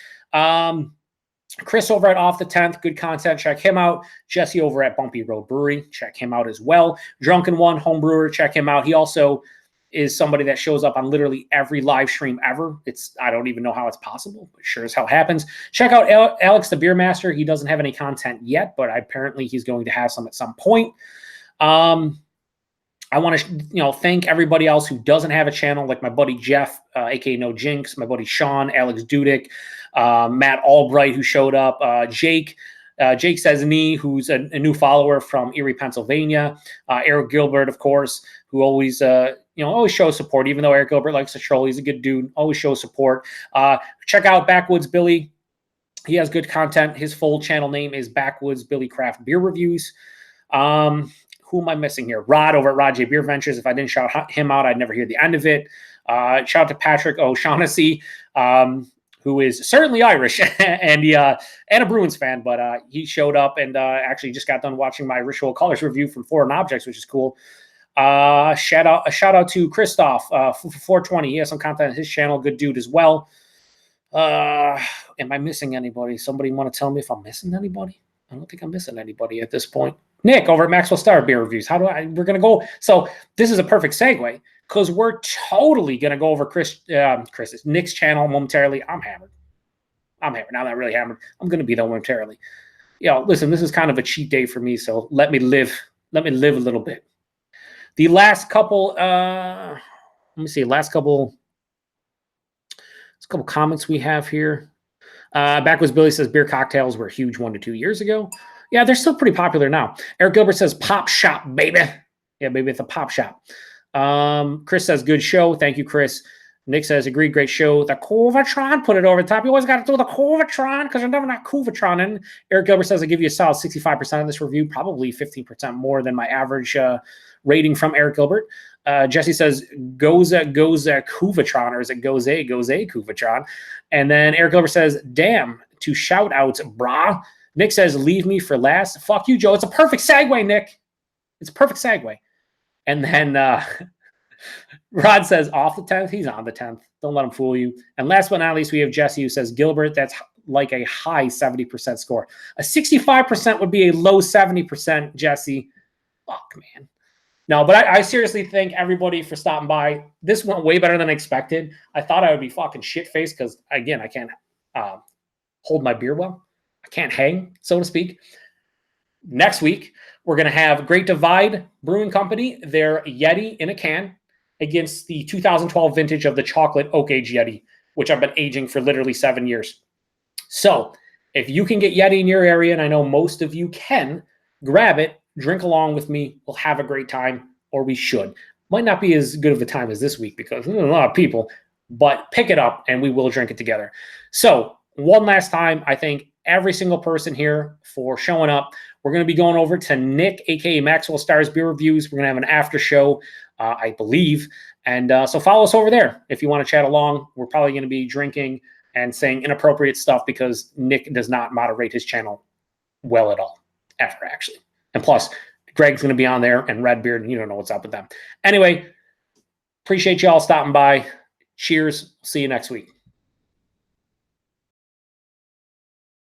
Speaker 1: Chris over at Off the 10th, good content, check him out. Jesse over at Bumpy Road Brewery, check him out as well. Drunken One, home brewer, check him out. He also is somebody that shows up on literally every live stream ever. I don't even know how it's possible, but sure as hell happens. Check out Alex the Beer Master. He doesn't have any content yet, but apparently he's going to have some at some point. I want to, thank everybody else who doesn't have a channel, like my buddy Jeff, aka No Jinx, my buddy Sean, Alex Dudek, Matt Albright, who showed up, Jake Says Nee, who's a new follower from Erie, Pennsylvania, Eric Gilbert, of course, who always, always shows support. Even though Eric Gilbert likes to troll, he's a good dude. Always shows support. Check out Backwoods Billy. He has good content. His full channel name is Backwoods Billy Craft Beer Reviews. Who am I missing here? Rod over at Rod J Beer Ventures. If I didn't shout him out, I'd never hear the end of it. Shout out to Patrick O'Shaughnessy, who is certainly Irish and a Bruins fan, but he showed up and actually just got done watching my Ritual Colors review from Foreign Objects, which is cool. Shout out to Christoph 420. He has some content on his channel. Good dude as well. Am I missing anybody? Somebody want to tell me if I'm missing anybody? I don't think I'm missing anybody at this point. Nick over at Maxwell Star Beer Reviews. We're going to go. So this is a perfect segue because we're totally going to go over Nick's channel momentarily. I'm hammered. I'm not really hammered. I'm going to be there momentarily. Listen, this is kind of a cheat day for me. So let me live a little bit. The last couple, let me see, couple comments we have here. Backwoods Billy says beer cocktails were huge 1 to 2 years ago. Yeah, they're still pretty popular now. Eric Gilbert says pop shop, baby. Yeah, baby, it's a pop shop. Chris says good show. Thank you, Chris. Nick says agreed, great show. The Covatron, put it over the top. You always got to do the Covatron because you're never not Covatron. And Eric Gilbert says I give you a solid 65% of this review, probably 15% more than my average rating from Eric Gilbert. Jesse says Gose Covatron, or is it Gose Covatron? And then Eric Gilbert says, damn, to shout outs, brah. Nick says, leave me for last. Fuck you, Joe. It's a perfect segue, Nick. It's a perfect segue. And then Rod says, off the 10th. He's on the 10th. Don't let him fool you. And last but not least, we have Jesse who says, Gilbert, that's like a high 70% score. A 65% would be a low 70%, Jesse. Fuck, man. No, but I seriously thank everybody for stopping by. This went way better than expected. I thought I would be fucking shit-faced because, again, I can't hold my beer well. I can't hang, so to speak. Next week, we're going to have Great Divide Brewing Company, their Yeti in a can, against the 2012 vintage of the chocolate oak age Yeti, which I've been aging for literally 7 years. So if you can get Yeti in your area, and I know most of you can, grab it, drink along with me. We'll have a great time, or we should. Might not be as good of a time as this week because there's a lot of people, but pick it up and we will drink it together. So one last time, I thank every single person here for showing up. We're going to be going over to Nick, aka Maxwell Stars Beer Reviews. We're going to have an after show, I believe. And so follow us over there if you want to chat along. We're probably going to be drinking and saying inappropriate stuff because Nick does not moderate his channel well at all, ever actually. And plus, Greg's going to be on there and Redbeard, and you don't know what's up with them. Anyway, appreciate you all stopping by. Cheers. See you next week.